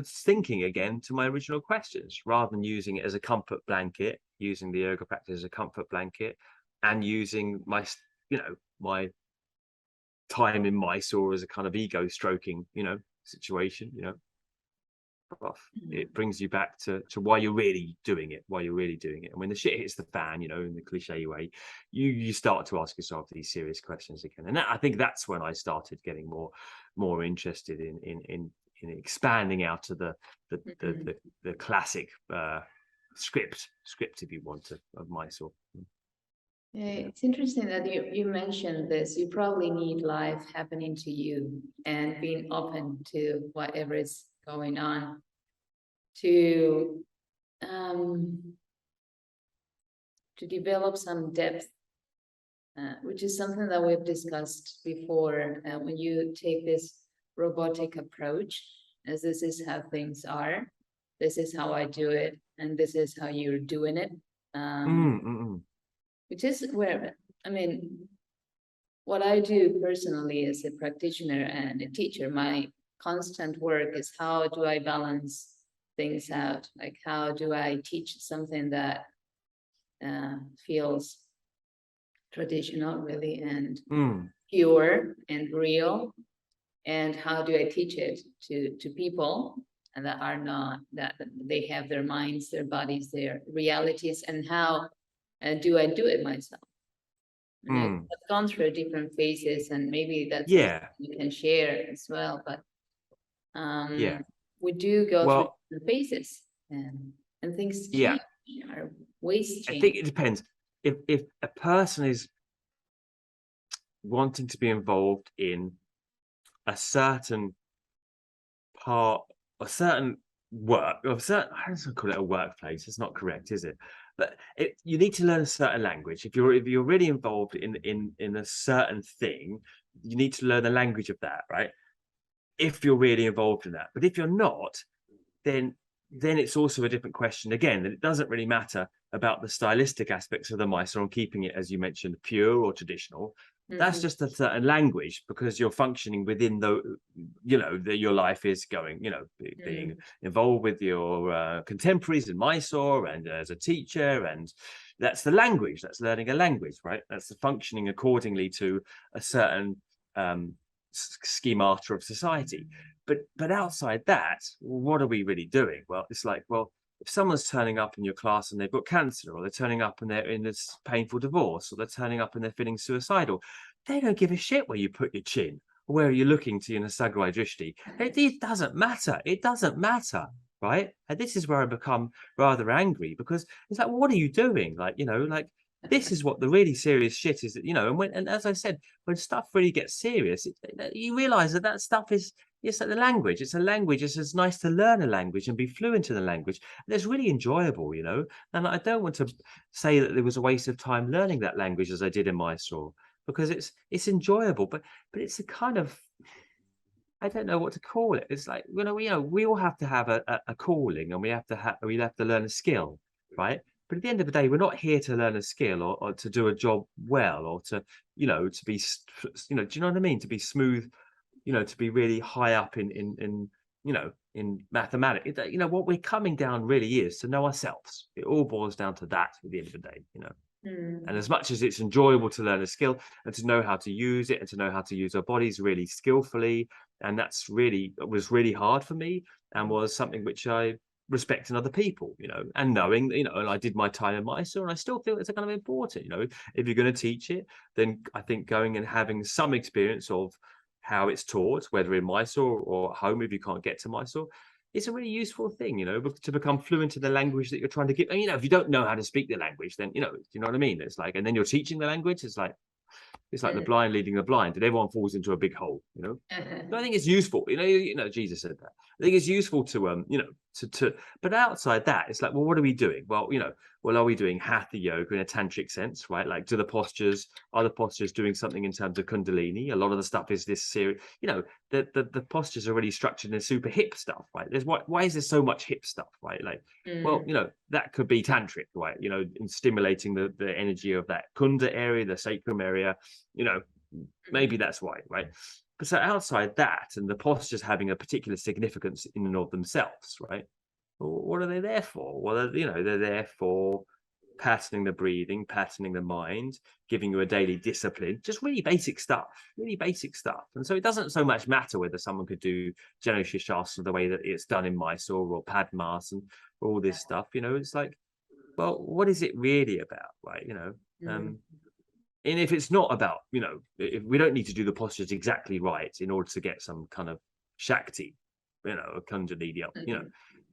thinking again to my original questions, rather than using it as a comfort blanket, using the yoga practice as a comfort blanket, and using my time in Mysore as a kind of ego stroking, situation, It brings you back to why you're really doing it, And when the shit hits the fan, in the cliche way, you start to ask yourself these serious questions again. And I think that's when I started getting more interested in expanding out to the classic script, if you want, of Mysore. Yeah, it's interesting that you mentioned this. You probably need life happening to you and being open to whatever is going on to develop some depth, which is something that we've discussed before. When you take this robotic approach, as this is how things are, this is how I do it, and this is how you're doing it. Which is where, what I do personally as a practitioner and a teacher, my constant work is how do I balance things out? Like, how do I teach something that feels traditional, really, and pure and real? And how do I teach it to people that are not, that they have their minds, their bodies, their realities, and how do I do it myself? I've gone through different phases, and maybe that's you can share as well. But we do go through different phases, and things change. Our ways change. I think it depends. If a person is wanting to be involved in a certain part, a certain work, or certain, I don't call it a workplace. It's not correct, is it? But you need to learn a certain language. If you're really involved in a certain thing, you need to learn the language of that, right? If you're really involved in that. But if you're not, then it's also a different question again. That it doesn't really matter about the stylistic aspects of the Mysore and keeping it, as you mentioned, pure or traditional. That's just a certain language, because you're functioning within your life is going, being involved with your contemporaries in Mysore and as a teacher, and that's the language. That's learning a language, right? That's the functioning accordingly to a certain schemata of society. But outside that, what are we really doing? Well, it's like, if someone's turning up in your class and they've got cancer, or they're turning up and they're in this painful divorce, or they're turning up and they're feeling suicidal, they don't give a shit where you put your chin or where you're looking to in a Sagrai Drishti. It doesn't matter. It doesn't matter, right? And this is where I become rather angry, because it's like, well, what are you doing? This is what the really serious shit is, and as I said, when stuff really gets serious, you realize that stuff is, it's like the language. It's a language. It's nice to learn a language and be fluent in the language. And it's really enjoyable, And I don't want to say that there was a waste of time learning that language as I did in Mysore. because it's enjoyable, but it's a kind of, I don't know what to call it. It's like, we all have to have a calling, and we have to learn a skill, right? But at the end of the day, we're not here to learn a skill or to do a job well, or to be, do you know what I mean? To be smooth, to be really high up in mathematics. What we're coming down really is to know ourselves. It all boils down to that at the end of the day, And as much as it's enjoyable to learn a skill and to know how to use it and to know how to use our bodies really skillfully, and was really hard for me, and was something which I respect in other people, and knowing, and I did my time in Mysore, and I still feel it's kind of important, if you're going to teach it, then I think going and having some experience of how it's taught, whether in Mysore or at home, if you can't get to Mysore, it's a really useful thing, to become fluent in the language that you're trying to give. And, if you don't know how to speak the language, then, you know what I mean? It's like, and then you're teaching the language, it's like the blind leading the blind, and everyone falls into a big hole, So I think it's useful, Jesus said that. I think it's useful to, but outside that, it's like, well, what are we doing? Well, are we doing hatha yoga in a tantric sense, right? Like, are the postures doing something in terms of kundalini? A lot of the stuff is this series, the postures are already structured in super hip stuff, right? Why is there so much hip stuff, right? Like, well, that could be tantric, right? In stimulating the energy of that kunda area, the sacrum area, maybe that's why, right? But so outside that, and the postures having a particular significance in and of themselves, right? Well, what are they there for? Well, they're there for patterning the breathing, patterning the mind, giving you a daily discipline, just really basic stuff. And so it doesn't so much matter whether someone could do Janu Shastra the way that it's done in Mysore, or Padmas, and all this stuff. It's like, well, what is it really about, right? And if it's not about, if we don't need to do the postures exactly right in order to get some kind of Shakti, a Kundalini up,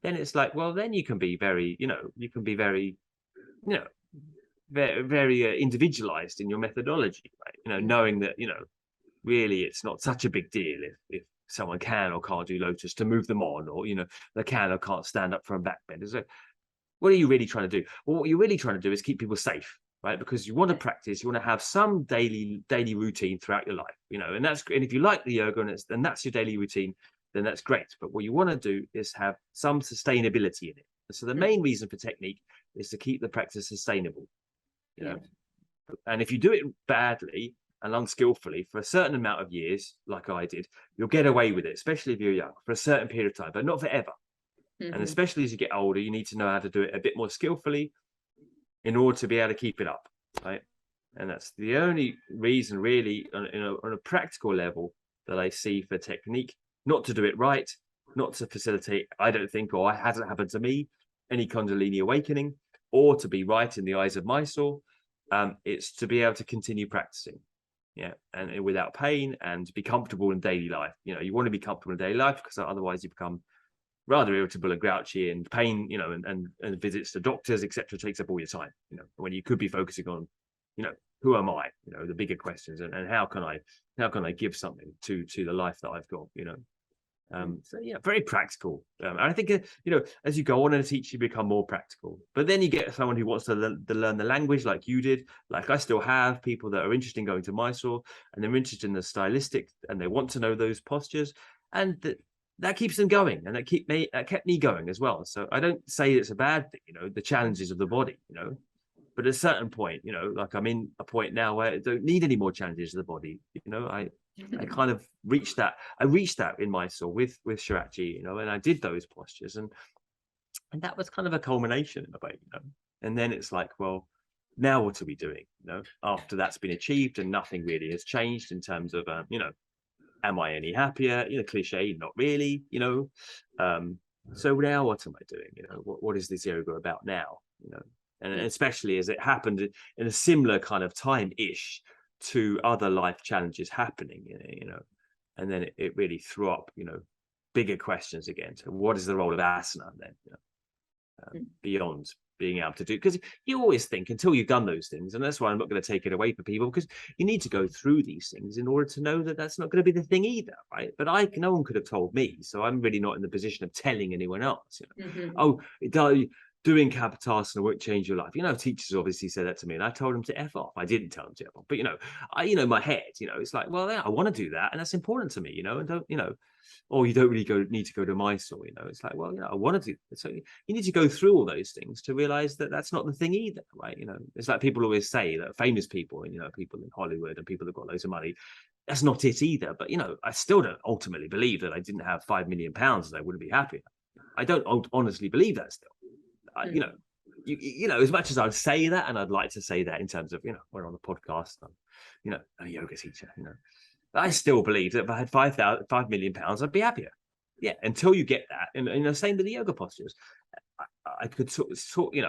then it's like, well, then you can be very, very, very individualized in your methodology, right? Knowing that, really it's not such a big deal if someone can or can't do lotus, to move them on, or, they can or can't stand up from a back bend. So what are you really trying to do? Well, what you're really trying to do is keep people safe, right? Because you want to practice, you want to have some daily routine throughout your life, and if you like the yoga and that's your daily routine, then that's great. But what you want to do is have some sustainability in it. So the main reason for technique is to keep the practice sustainable, And if you do it badly and unskillfully for a certain amount of years, like I did, you'll get away with it, especially if you're young, for a certain period of time, but not forever. And especially as you get older, you need to know how to do it a bit more skillfully in order to be able to keep it up, right? And that's the only reason, really, on a practical level, that I see for technique, not to do it right, not to facilitate, I don't think, or it hasn't happened to me, any Kundalini awakening, or to be right in the eyes of Mysore. It's to be able to continue practicing, and without pain, and be comfortable in daily life. You want to be comfortable in daily life, because otherwise you become rather irritable and grouchy, and pain, and visits to doctors, etc., takes up all your time, when you could be focusing on, who am I, the bigger questions, and how can I give something to the life that I've got, So very practical. And I think as you go on and teach, you become more practical. But then you get someone who wants to learn the language, like you did, like I still have people that are interested in going to Mysore, and they're interested in the stylistic, and they want to know those postures, and that keeps them going, and that kept me going as well. So I don't say it's a bad thing, the challenges of the body, but at a certain point, like I'm in a point now where I don't need any more challenges of the body. I kind of reached that. I reached that in Mysore with Sharathji, and I did those postures, and that was kind of a culmination in a way, And then it's like, well, now what are we doing? After that's been achieved and nothing really has changed in terms of, am I any happier? Cliche, not really. So now what am I doing? What is this yoga about now? And especially as it happened in a similar kind of time-ish to other life challenges happening, and then it really threw up, bigger questions again. So what is the role of asana then, beyond being able to do? Because you always think, until you've done those things, and that's why I'm not going to take it away from people, because you need to go through these things in order to know that that's not going to be the thing either, right? But no one could have told me, so I'm really not in the position of telling anyone else. Oh, doing kapatasana will change your life. Teachers obviously said that to me, and I told them to F off. I didn't tell them to F off, but my head, it's like, well, yeah, I want to do that, and that's important to me, and don't, or you don't really need to go to Mysore, it's like, well, I want to do it. So you need to go through all those things to realize that that's not the thing either, right? It's like people always say that famous people and people in Hollywood and people that got loads of money, that's not it either. But I still don't ultimately believe that I didn't have £5 million and I wouldn't be happier. I don't honestly believe that still. As much as I'd say that, and I'd like to say that in terms of, we're on the podcast, I'm, a yoga teacher, I still believe that if I had £5 million, I'd be happier. Yeah, until you get that, and same with the yoga postures. I could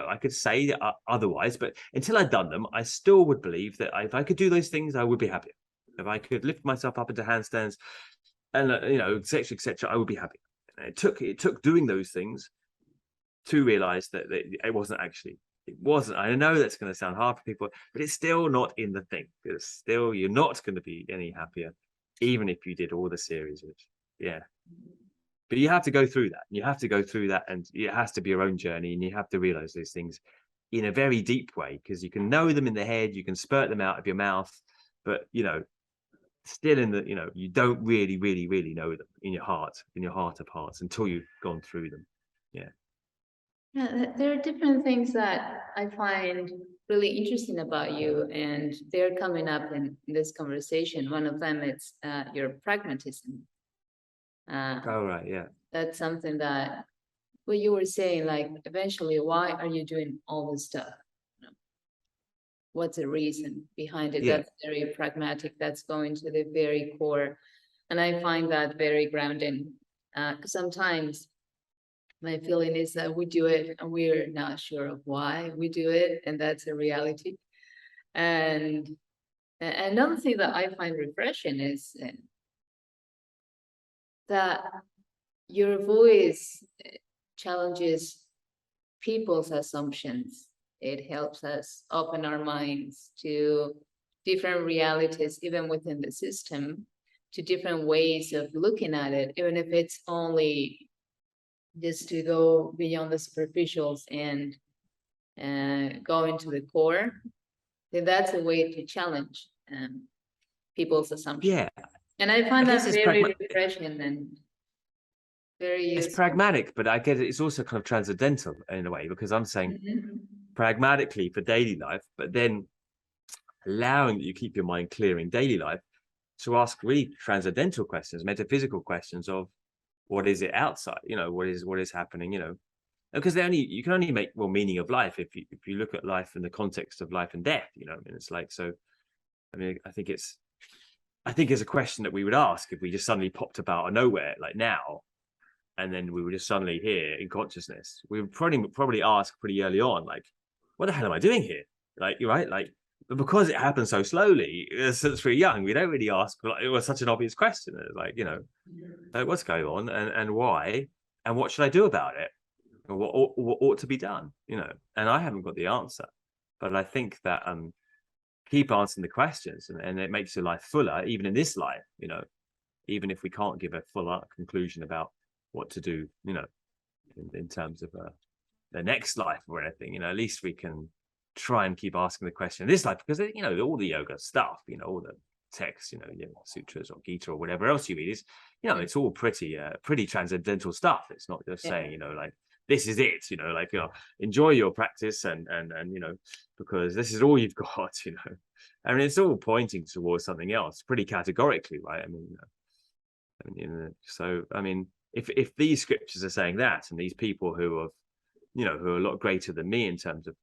I could say otherwise, but until I'd done them, I still would believe that if I could do those things, I would be happier. If I could lift myself up into handstands, and etc., I would be happy. And it took doing those things to realize that it wasn't. I know that's going to sound hard for people, but it's still not in the thing. It's still, you're not going to be any happier, even if you did all the series. But you have to go through that. And it has to be your own journey, and you have to realize those things in a very deep way, because you can know them in the head, you can spurt them out of your mouth, but still you don't really, really, really know them in your heart of hearts until you've gone through them. Yeah, there are different things that I find really interesting about you, and they're coming up in this conversation. One of them is your pragmatism. Right, yeah. That's something that what you were saying, like, eventually, why are you doing all this stuff? What's the reason behind it? Yeah. That's very pragmatic. That's going to the very core. And I find that very grounding. Sometimes my feeling is that we do it and we're not sure of why we do it, and that's a reality. And another thing that I find refreshing is that your voice challenges people's assumptions. It helps us open our minds to different realities, even within the system, to different ways of looking at it, even if it's only just to go beyond the superficials and go into the core. Then that's a way to challenge people's assumptions. Yeah. And I find that very refreshing and very useful. It's pragmatic, but I get it. It's also kind of transcendental in a way, because I'm saying pragmatically for daily life, but then allowing that you keep your mind clear in daily life to ask really transcendental questions, metaphysical questions of what is it outside, what is happening, because you can only make meaning of life if you look at life in the context of life and death, it's like, so I think it's a question that we would ask if we just suddenly popped up out of nowhere, like now, and then we were just suddenly here in consciousness. We would probably ask pretty early on, like, what the hell am I doing here? Like, you're right, like, but because it happens so slowly, since we're young, we don't really ask. Like, it was such an obvious question. Like, like, what's going on and why, and what should I do about it? Or what ought to be done? And I haven't got the answer, but I think that keep answering the questions, and it makes your life fuller, even in this life. Even if we can't give a fuller conclusion about what to do, in terms of the next life or anything, at least we can try and keep asking the question in this life, because all the yoga stuff, all the texts, sutras or Gita or whatever else you read is, it's all pretty transcendental stuff. It's not just saying, like, this is it, like, enjoy your practice and because this is all you've got, it's all pointing towards something else pretty categorically, right? So if these scriptures are saying that, and these people who are a lot greater than me in terms of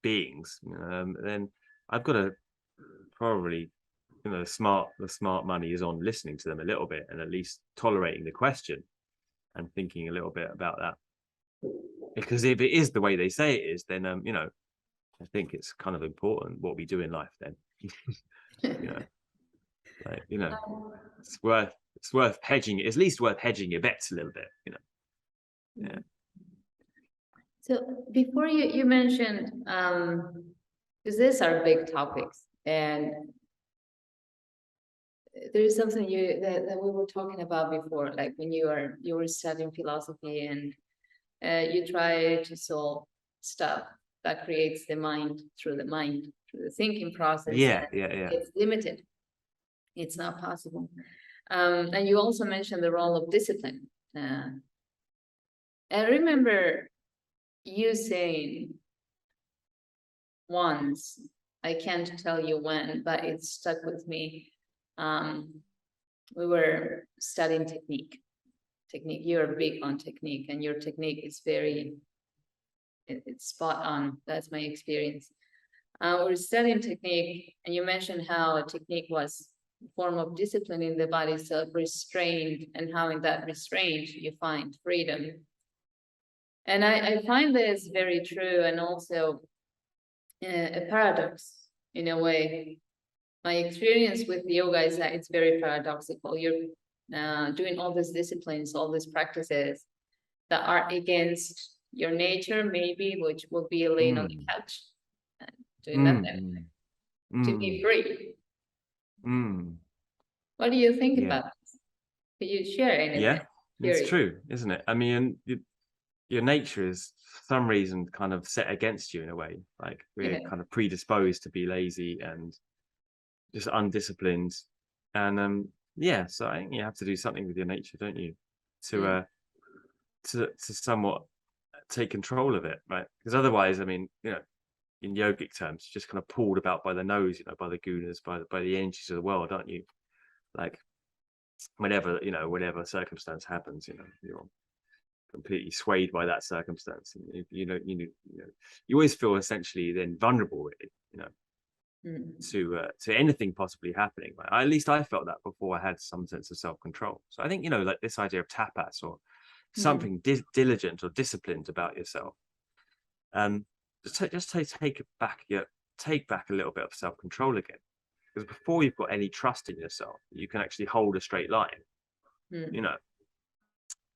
beings, then I've got to probably, the smart money is on listening to them a little bit, and at least tolerating the question and thinking a little bit about that, because if it is the way they say it is, then I think it's kind of important what we do in life then. Like, it's worth hedging, at least worth hedging your bets a little bit, yeah. So before you mentioned, because these are big topics, and there's something that we were talking about before, like when you were studying philosophy, and you try to solve stuff that creates the mind, through the thinking process. It's limited. It's not possible. And you also mentioned the role of discipline. I remember you saying once, I can't tell you when, but it stuck with me. We were studying technique. You're big on technique, and your technique is it's spot on. That's my experience. We're studying technique, and you mentioned how a technique was a form of discipline in the body, self-restraint, and how in that restraint you find freedom. And I find this very true, and also a paradox in a way. My experience with yoga is that it's very paradoxical. You're doing all these disciplines, all these practices that are against your nature, maybe, which will be laying on the couch and doing nothing to be free. What do you think about this? Could you share anything? Yeah, it's true, isn't it? I mean, your nature is for some reason kind of set against you in a way. Like we're kind of predisposed to be lazy and just undisciplined. And so I think you have to do something with your nature, don't you? To somewhat take control of it, right? Because otherwise, I mean, in yogic terms, you're just kind of pulled about by the nose, by the gunas, by the energies of the world, aren't you? Like whenever circumstance happens, you're completely swayed by that circumstance, and you always feel essentially then vulnerable, really, to anything possibly happening. Right? At least I felt that before I had some sense of self-control. So I think like this idea of tapas or something diligent or disciplined about yourself, just take back a little bit of self-control again, because before you've got any trust in yourself, you can actually hold a straight line.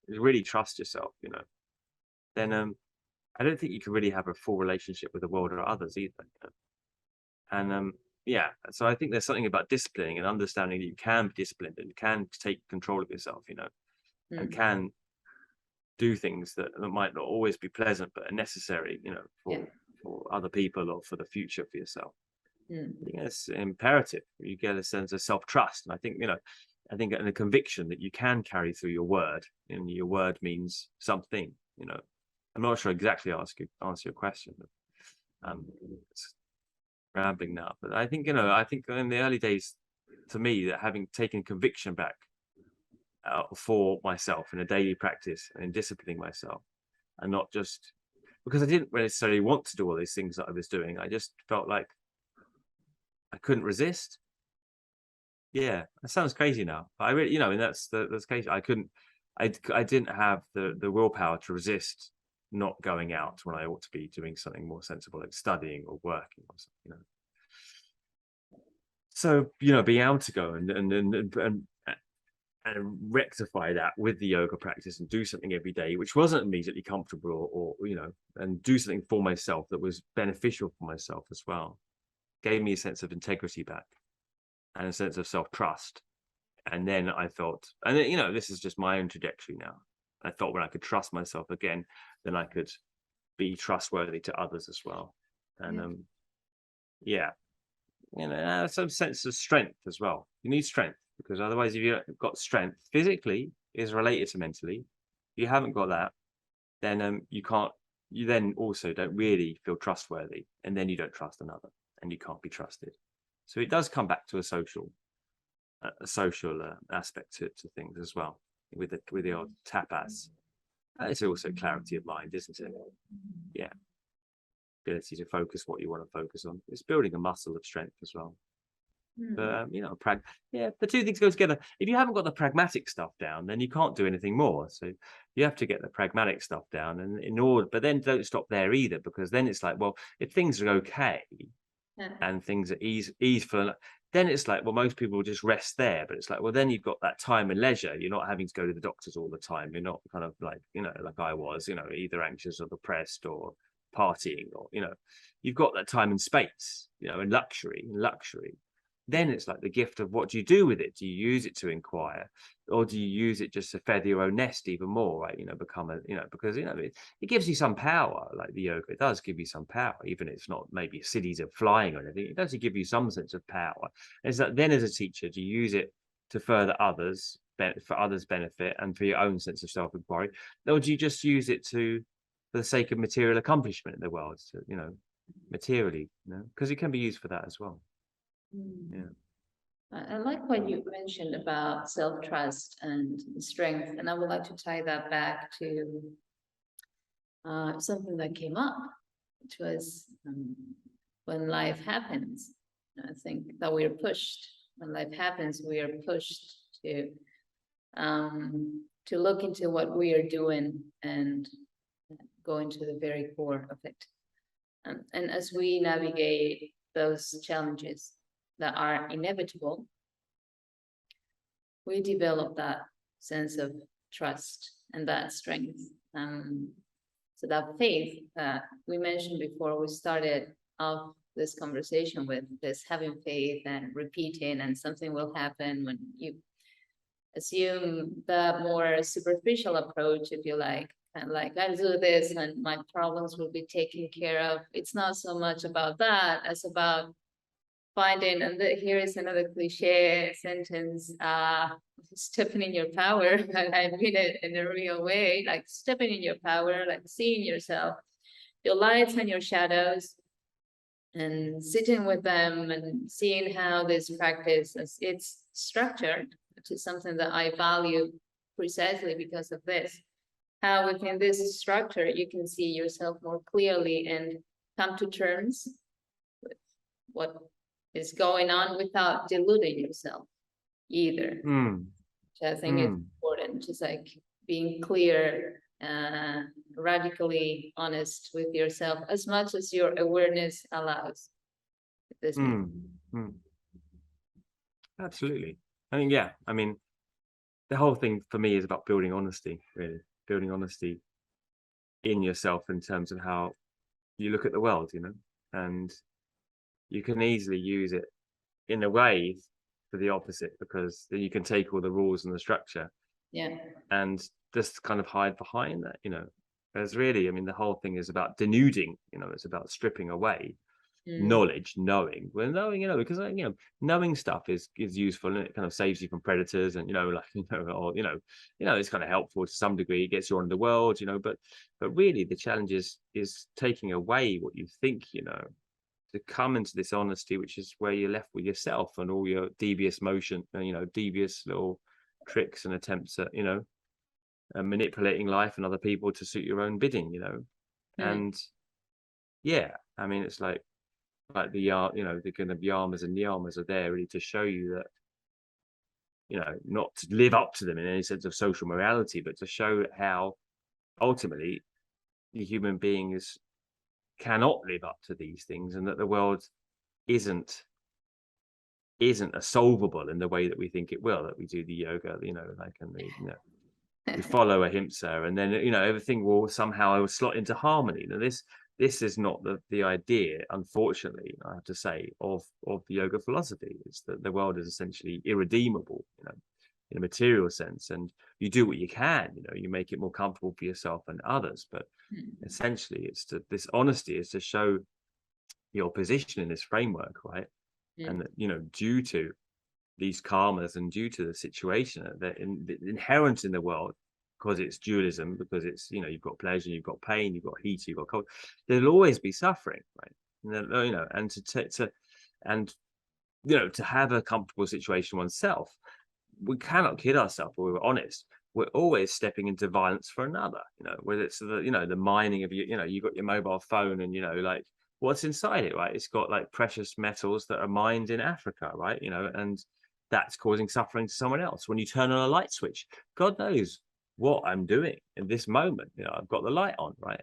You really trust yourself, then I don't think you can really have a full relationship with the world or others either. And so I think there's something about disciplining and understanding that you can be disciplined and can take control of yourself, and can do things that might not always be pleasant but are necessary, for other people or for the future for yourself. I think it's imperative. You get a sense of self-trust, and I think and a conviction that you can carry through your word, and your word means something. I'm not sure exactly answer your question, but it's rambling now. But I think in the early days, to me, that having taken conviction back for myself in a daily practice and in disciplining myself, and not just because I didn't necessarily want to do all these things that I was doing. I just felt like I couldn't resist. Yeah, that sounds crazy now. But I really, and that's crazy. I didn't have the willpower to resist not going out when I ought to be doing something more sensible, like studying or working or something, So, being able to go and rectify that with the yoga practice and do something every day, which wasn't immediately comfortable, or and do something for myself that was beneficial for myself as well, gave me a sense of integrity back and a sense of self-trust. And then I felt, and then, this is just my own trajectory now. I felt when I could trust myself again, then I could be trustworthy to others as well. And some sense of strength as well. You need strength, because otherwise, if you haven't got strength physically is related to mentally, if you haven't got that, then you then also don't really feel trustworthy, and then you don't trust another, and you can't be trusted. So it does come back to a social aspect to things as well, with the old tapas. It's also clarity of mind, isn't it? Yeah, ability to focus what you want to focus on. It's building a muscle of strength as well. But the two things go together. If you haven't got the pragmatic stuff down, then you can't do anything more. So you have to get the pragmatic stuff down, and but then don't stop there either, because then it's like, well, if things are okay and things are easeful, then it's like, well, most people will just rest there. But it's like, well, then you've got that time and leisure. You're not having to go to the doctors all the time. You're not kind of like, like I was, either anxious or depressed or partying, or, you've got that time and space, and luxury. then it's like the gift of what do you do with it? Do you use it to inquire, or do you use it just to feather your own nest even more, right? Become a, because it gives you some power. Like the yoga, it does give you some power, even if it's not maybe cities are flying or anything. It does give you some sense of power. Is that then, as a teacher, do you use it to further others, for others' benefit, and for your own sense of self-inquiry, or do you just use it for the sake of material accomplishment in the world, materially, because it can be used for that as well. Yeah. I like what you mentioned about self-trust and strength, and I would like to tie that back to something that came up, which was when life happens. I think that we are pushed. When life happens, we are pushed to look into what we are doing and go into the very core of it. And as we navigate those challenges that are inevitable, we develop that sense of trust and that strength. So that faith that we mentioned before, we started off this conversation with this having faith and repeating, and something will happen when you assume the more superficial approach, if you like, and like, I'll do this and my problems will be taken care of. It's not so much about that as about finding, and here is another cliche sentence, stepping in your power. And I mean it in a real way, like stepping in your power, like seeing yourself, your lights and your shadows, and sitting with them and seeing how this practice, as it's structured, which is something that I value precisely because of this, how within this structure you can see yourself more clearly and come to terms with what is going on without deluding yourself either. Which I think is important, just like being clear, radically honest with yourself as much as your awareness allows. This Absolutely. I mean, the whole thing for me is about building honesty, really. Building honesty in yourself in terms of how you look at the world, and you can easily use it in a way for the opposite, because then you can take all the rules and the structure and just kind of hide behind that, There's really, I mean, the whole thing is about denuding, it's about stripping away knowledge, knowing, because knowing stuff is useful, and it kind of saves you from predators, and it's kind of helpful to some degree. It gets you on the world, but really the challenge is taking away what you think, to come into this honesty, which is where you're left with yourself and all your devious motion, devious little tricks and attempts at, manipulating life and other people to suit your own bidding, and I mean, it's like the kind of yamas and niyamas are there really to show you that, not to live up to them in any sense of social morality, but to show how ultimately the human being cannot live up to these things, and that the world isn't solvable in the way that we think it will, that we do the yoga, we follow ahimsa, and then everything will somehow slot into harmony. Now this is not the idea, unfortunately, I have to say, of the yoga philosophy. It's that the world is essentially irredeemable, in a material sense, and you do what you can, you make it more comfortable for yourself and others, but essentially this honesty is to show your position in this framework, right? And that, due to these karmas and due to the situation that inherent in the world, because it's dualism, because it's, you've got pleasure, you've got pain, you've got heat, you've got cold, there'll always be suffering, right? And to have a comfortable situation oneself, we cannot kid ourselves. We're honest, we're always stepping into violence for another, whether it's the mining of you got your mobile phone, and like what's inside it, right? It's got like precious metals that are mined in Africa, right? And that's causing suffering to someone else. When you turn on a light switch, God knows what I'm doing in this moment. I've got the light on, right?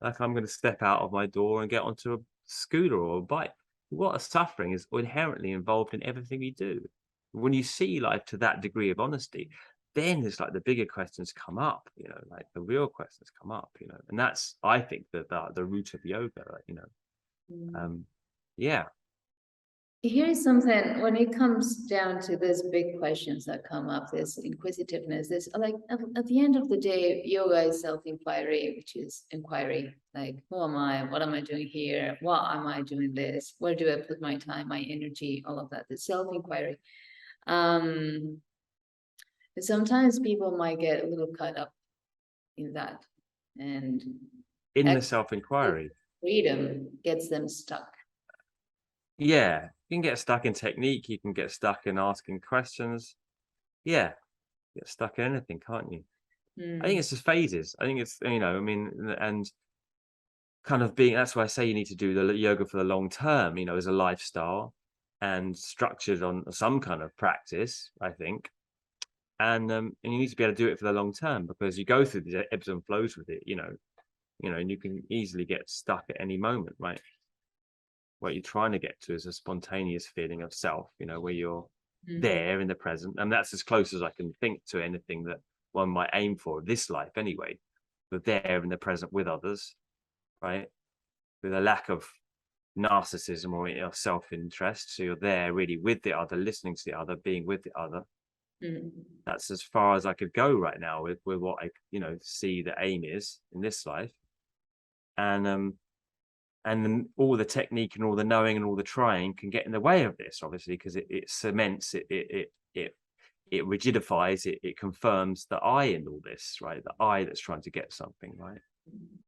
Like I'm going to step out of my door and get onto a scooter or a bike. What a suffering is inherently involved in everything we do. When you see life to that degree of honesty, then it's like the bigger questions come up, like the real questions come up, and that's, I think, the root of yoga, right? Yeah. Here's something, when it comes down to these big questions that come up, this inquisitiveness, this like at the end of the day, yoga is self-inquiry, which is inquiry. Like, who am I? What am I doing here? Why am I doing this? Where do I put my time, my energy, all of that? The self-inquiry. Sometimes people might get a little caught up in that, and in the self-inquiry, freedom gets them stuck. Yeah, you can get stuck in technique. You can get stuck in asking questions. Yeah, get stuck in anything, can't you? I think it's just phases. I think it's, you know, I mean, and kind of being, that's why I say you need to do the yoga for the long term, you know, as a lifestyle and structured on some kind of practice, I think. And you need to be able to do it for the long term, because you go through the ebbs and flows with it, you know, and you can easily get stuck at any moment, right? What you're trying to get to is a spontaneous feeling of self, you know, where you're there in the present. And that's as close as I can think to anything that one might aim for this life anyway. But there in the present with others, right? With a lack of narcissism or, you know, self-interest. So you're there really with the other, listening to the other, being with the other. That's as far as I could go right now with what I, you know, see the aim is in this life. And then all the technique and all the knowing and all the trying can get in the way of this, obviously, because it cements, it rigidifies, it confirms the I in all this, right? The I that's trying to get something, right?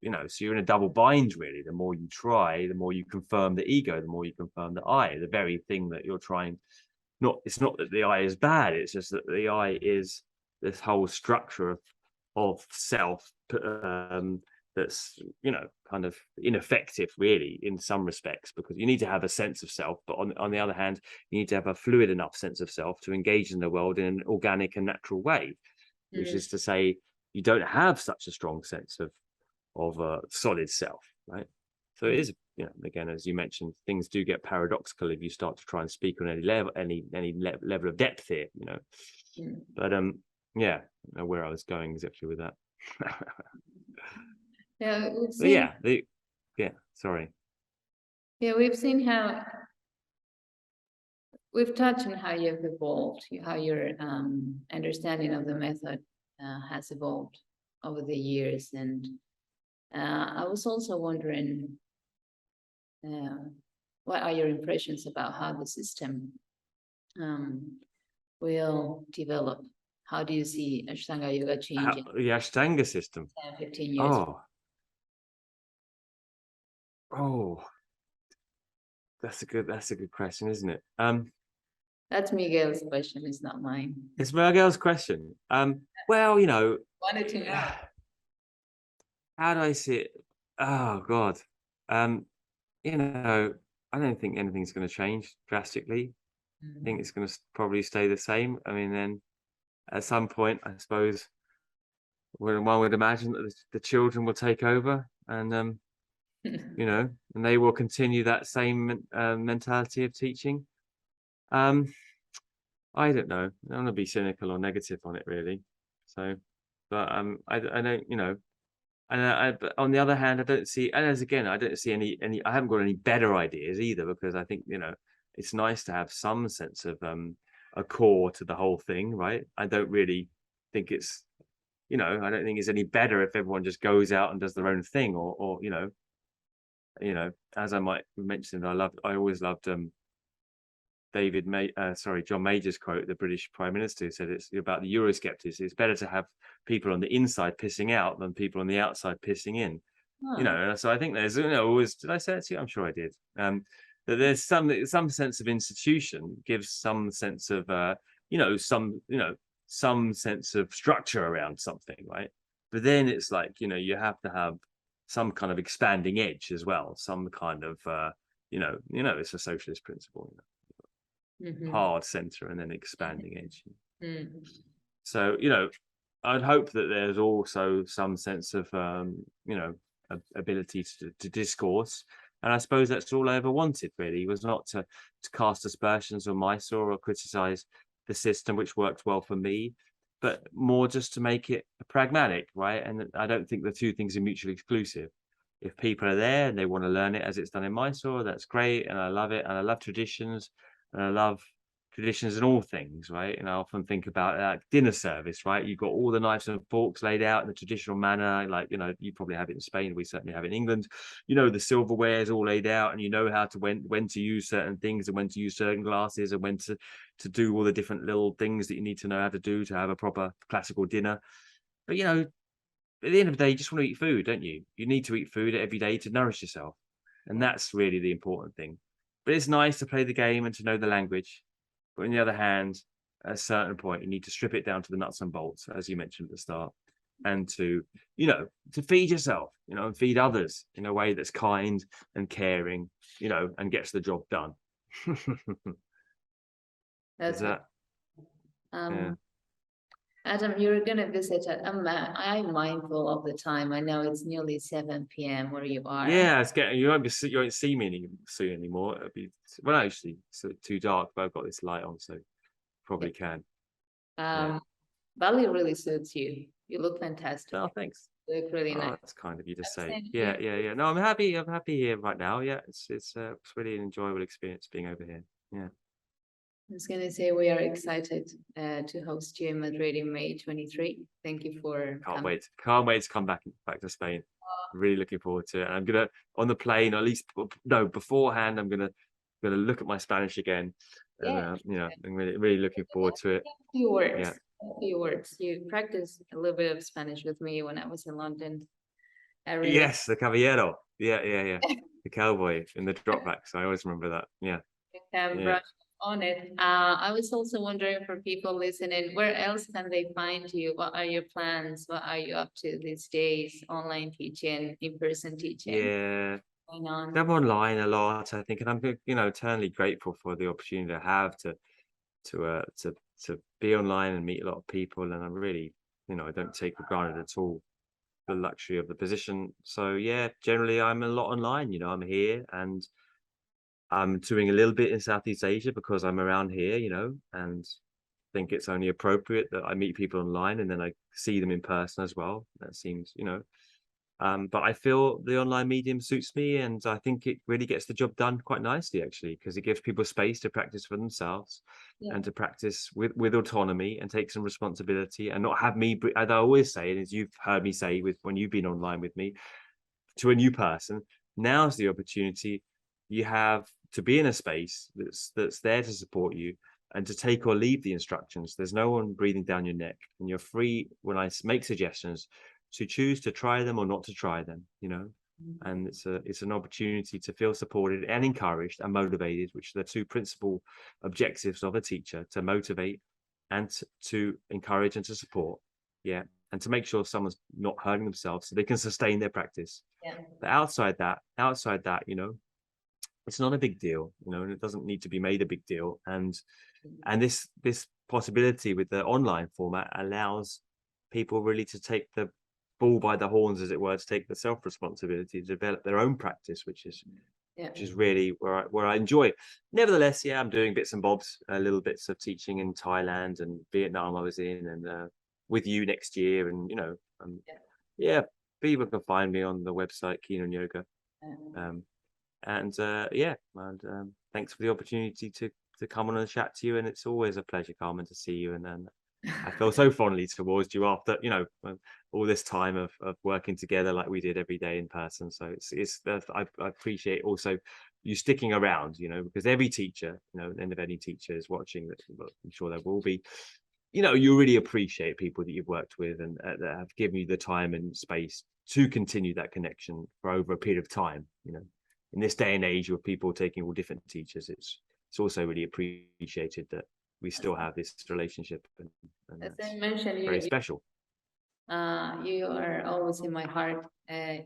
You know, so you're in a double bind, really. The more you try, the more you confirm the ego, the more you confirm the I, the very thing that you're trying. It's not that the I is bad, it's just that the I is this whole structure of self, that's, you know, kind of ineffective really in some respects, because you need to have a sense of self, but on the other hand, you need to have a fluid enough sense of self to engage in the world in an organic and natural way, which is to say you don't have such a strong sense of a solid self, right? So it is, you know, again, as you mentioned, things do get paradoxical if you start to try and speak on any level of depth here, you know. But yeah, I don't know where I was going exactly with that. Yeah, we've seen, sorry. Yeah, we've seen how we've touched on how you've evolved, how your understanding of the method has evolved over the years. And I was also wondering, what are your impressions about how the system will develop? How do you see Ashtanga yoga changing? The Ashtanga system. 10, 15 years. Oh, that's a good question, isn't it? That's Miguel's question, it's not mine. It's Miguel's question. Well, you know, wanted to know. How do I see it? Oh God. You know, I don't think anything's going to change drastically. I think it's going to probably stay the same. I mean, then at some point, I suppose, one would imagine that the children will take over, and you know, and they will continue that same mentality of teaching. I don't know. I don't want to be cynical or negative on it, really. So, but I don't, you know, and but on the other hand, I don't see, and as again, I don't see any. I haven't got any better ideas either, because I think, you know, it's nice to have some sense of a core to the whole thing, right? I don't really think it's, you know, I don't think it's any better if everyone just goes out and does their own thing, or you know, as I might mention, I always loved John Major's quote, the British Prime Minister, who said it's about the Eurosceptics. It's better to have people on the inside pissing out than people on the outside pissing in. You know, so I think there's, you know, always, did I say it to you? I'm sure I did. That there's some sense of institution gives some sense of some sense of structure around something, right? But then it's like, you know, you have to have some kind of expanding edge as well, some kind of it's a socialist principle, you know. Hard center and then expanding edge. So, you know, I'd hope that there's also some sense of you know, ability to discourse, and I suppose that's all I ever wanted, really, was not to cast aspersions on Mysore or criticize the system, which worked well for me, but more just to make it pragmatic, right? And I don't think the two things are mutually exclusive. if people are there and they want to learn it as it's done in Mysore, that's great. And I love it. And I love traditions, and I love traditions in all things, right? And I often think about dinner service, right? You've got all the knives and forks laid out in a traditional manner. Like, you know, you probably have it in Spain. We certainly have it in England. You know, the silverware is all laid out, and you know how to when to use certain things and when to use certain glasses and when to do all the different little things that you need to know how to do to have a proper classical dinner. But, you know, at the end of the day, you just want to eat food, don't you? You need to eat food every day to nourish yourself. And that's really the important thing. But it's nice to play the game and to know the language. But on the other hand, at a certain point, you need to strip it down to the nuts and bolts, as you mentioned at the start, and to, you know, to feed yourself, you know, and feed others in a way that's kind and caring, you know, and gets the job done. That's that, yeah. Adam, you're going to visit. I'm mindful of the time. I know it's nearly 7 p.m. where you are. Yeah, it's getting. You won't see me soon anymore. It'll be, well, actually, it's too dark, but I've got this light on, so probably can. Bali really suits you. You look fantastic. Oh, thanks. You look really nice. That's kind of you to say. Yeah. No, I'm happy. I'm happy here right now. Yeah, it's really an enjoyable experience being over here. Yeah. I was going to say we are excited to host you in Madrid in May 23. Thank you for coming. Can't wait to come back to Spain. Really looking forward to it. And I'm gonna, on the plane, at least beforehand, I'm gonna look at my Spanish again. And you know, I'm really looking forward to it. A few words. You practiced a little bit of Spanish with me when I was in London. Yes, the caballero. Yeah. The cowboy in the dropbacks. I always remember that. Yeah. On it. I was also wondering, for people listening, where else can they find you? What are your plans? What are you up to these days? Online teaching, in-person teaching? Yeah. I'm online a lot, I think, and I'm, you know, eternally grateful for the opportunity to have to be online and meet a lot of people. And I'm really, you know, I don't take for granted at all the luxury of the position. So yeah, generally I'm a lot online. You know, I'm here and I'm doing a little bit in Southeast Asia because I'm around here, you know, and think it's only appropriate that I meet people online and then I see them in person as well. That seems, you know, but I feel the online medium suits me, and I think it really gets the job done quite nicely, actually, because it gives people space to practice for themselves and to practice with autonomy and take some responsibility, and not have me, as I always say, and as you've heard me say when you've been online with me, to a new person. Now's the opportunity you have to be in a space that's there to support you and to take or leave the instructions. There's no one breathing down your neck, and you're free when I make suggestions to choose to try them or not to try them, you know. And it's an opportunity to feel supported and encouraged and motivated, which are the two principal objectives of a teacher: to motivate and to encourage and to support. Yeah. And to make sure someone's not hurting themselves so they can sustain their practice. But outside that, you know, it's not a big deal, you know, and it doesn't need to be made a big deal. And this possibility with the online format allows people really to take the bull by the horns, as it were, to take the self-responsibility to develop their own practice, which is really where I enjoy it. Nevertheless, yeah, I'm doing bits and bobs, little bits of teaching in Thailand and Vietnam I was in, and with you next year. And, you know, people can find me on the website Keen on Yoga. Thanks for the opportunity to come on and chat to you. And it's always a pleasure, Carmen, to see you. And then I feel so fondly towards you after, you know, all this time of working together like we did every day in person. So I appreciate also you sticking around, you know, because every teacher, you know, and if any teacher is watching, I'm sure there will be, you know, you really appreciate people that you've worked with and that have given you the time and space to continue that connection for over a period of time. You know, in this day and age with people taking all different teachers, it's also really appreciated that we still have this relationship, and as I mentioned, very special. You are always in my heart, a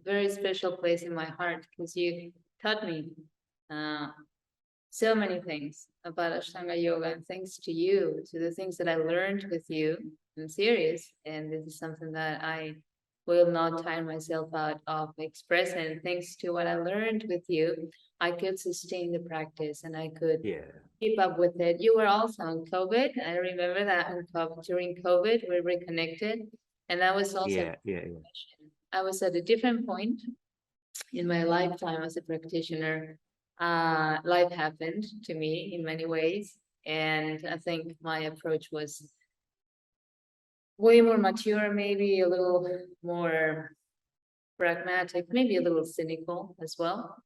very special place in my heart, because you taught me so many things about Ashtanga yoga, and thanks to you, to the things that I learned with you, I'm serious, and this is something that I will not tire myself out of expressing. Thanks to what I learned with you, I could sustain the practice and I could keep up with it. You were also on COVID. I remember that during COVID we reconnected, and that was also I was at a different point in my lifetime as a practitioner. Life happened to me in many ways, and I think my approach was way more mature, maybe a little more pragmatic, maybe a little cynical as well.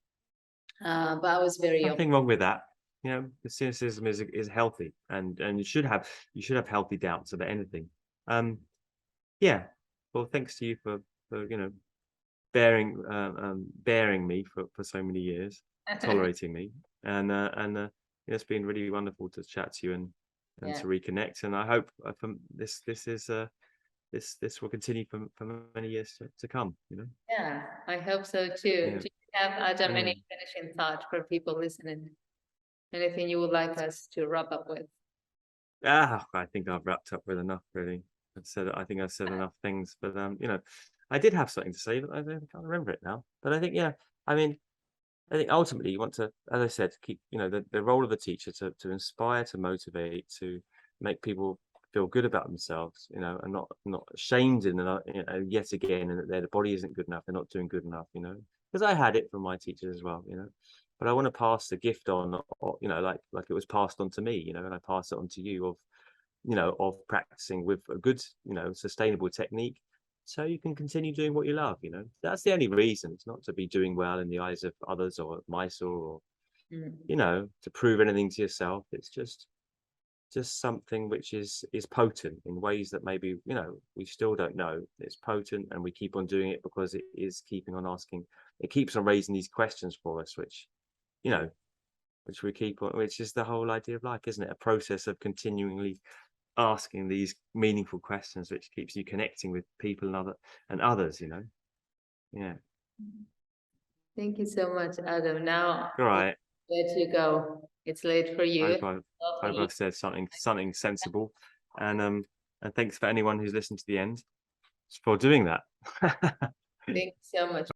But I was very nothing wrong with that. You know, the cynicism is healthy, and you should have healthy doubts about anything. Yeah. Well, thanks to you for you know, bearing me for so many years, tolerating me, and it's been really wonderful to chat to you and to reconnect. And I hope this will continue for many years to come. You know. Yeah, I hope so too. Yeah. Do you have, Adam, any finishing thought for people listening? Anything you would like us to wrap up with? I think I've wrapped up with enough, really. I think I've said enough things, but you know, I did have something to say, but I can't remember it now. But I think, yeah, I mean, I think ultimately you want to, as I said, keep, you know, the role of the teacher to inspire, to motivate, to make people feel good about themselves, you know, and not ashamed in yet again, and that their body isn't good enough, they're not doing good enough, you know, because I had it from my teachers as well, you know. But I want to pass the gift on, or, you know, like it was passed on to me, you know, and I pass it on to you of, you know, of practicing with a good, you know, sustainable technique, so you can continue doing what you love. You know, that's the only reason. It's not to be doing well in the eyes of others or Mysore, or you know, to prove anything to yourself. It's just something which is potent in ways that maybe, you know, we still don't know. It's potent, and we keep on doing it because it is keeping on asking. It keeps on raising these questions for us, which, you know, which we keep on, which is the whole idea of life, isn't it? A process of continually asking these meaningful questions, which keeps you connecting with people and others, you know. Yeah. Thank you so much, Adam. Now, All right. let you go. It's late for you. I hope I've said something sensible, and thanks for anyone who's listened to the end for doing that. Thank you so much.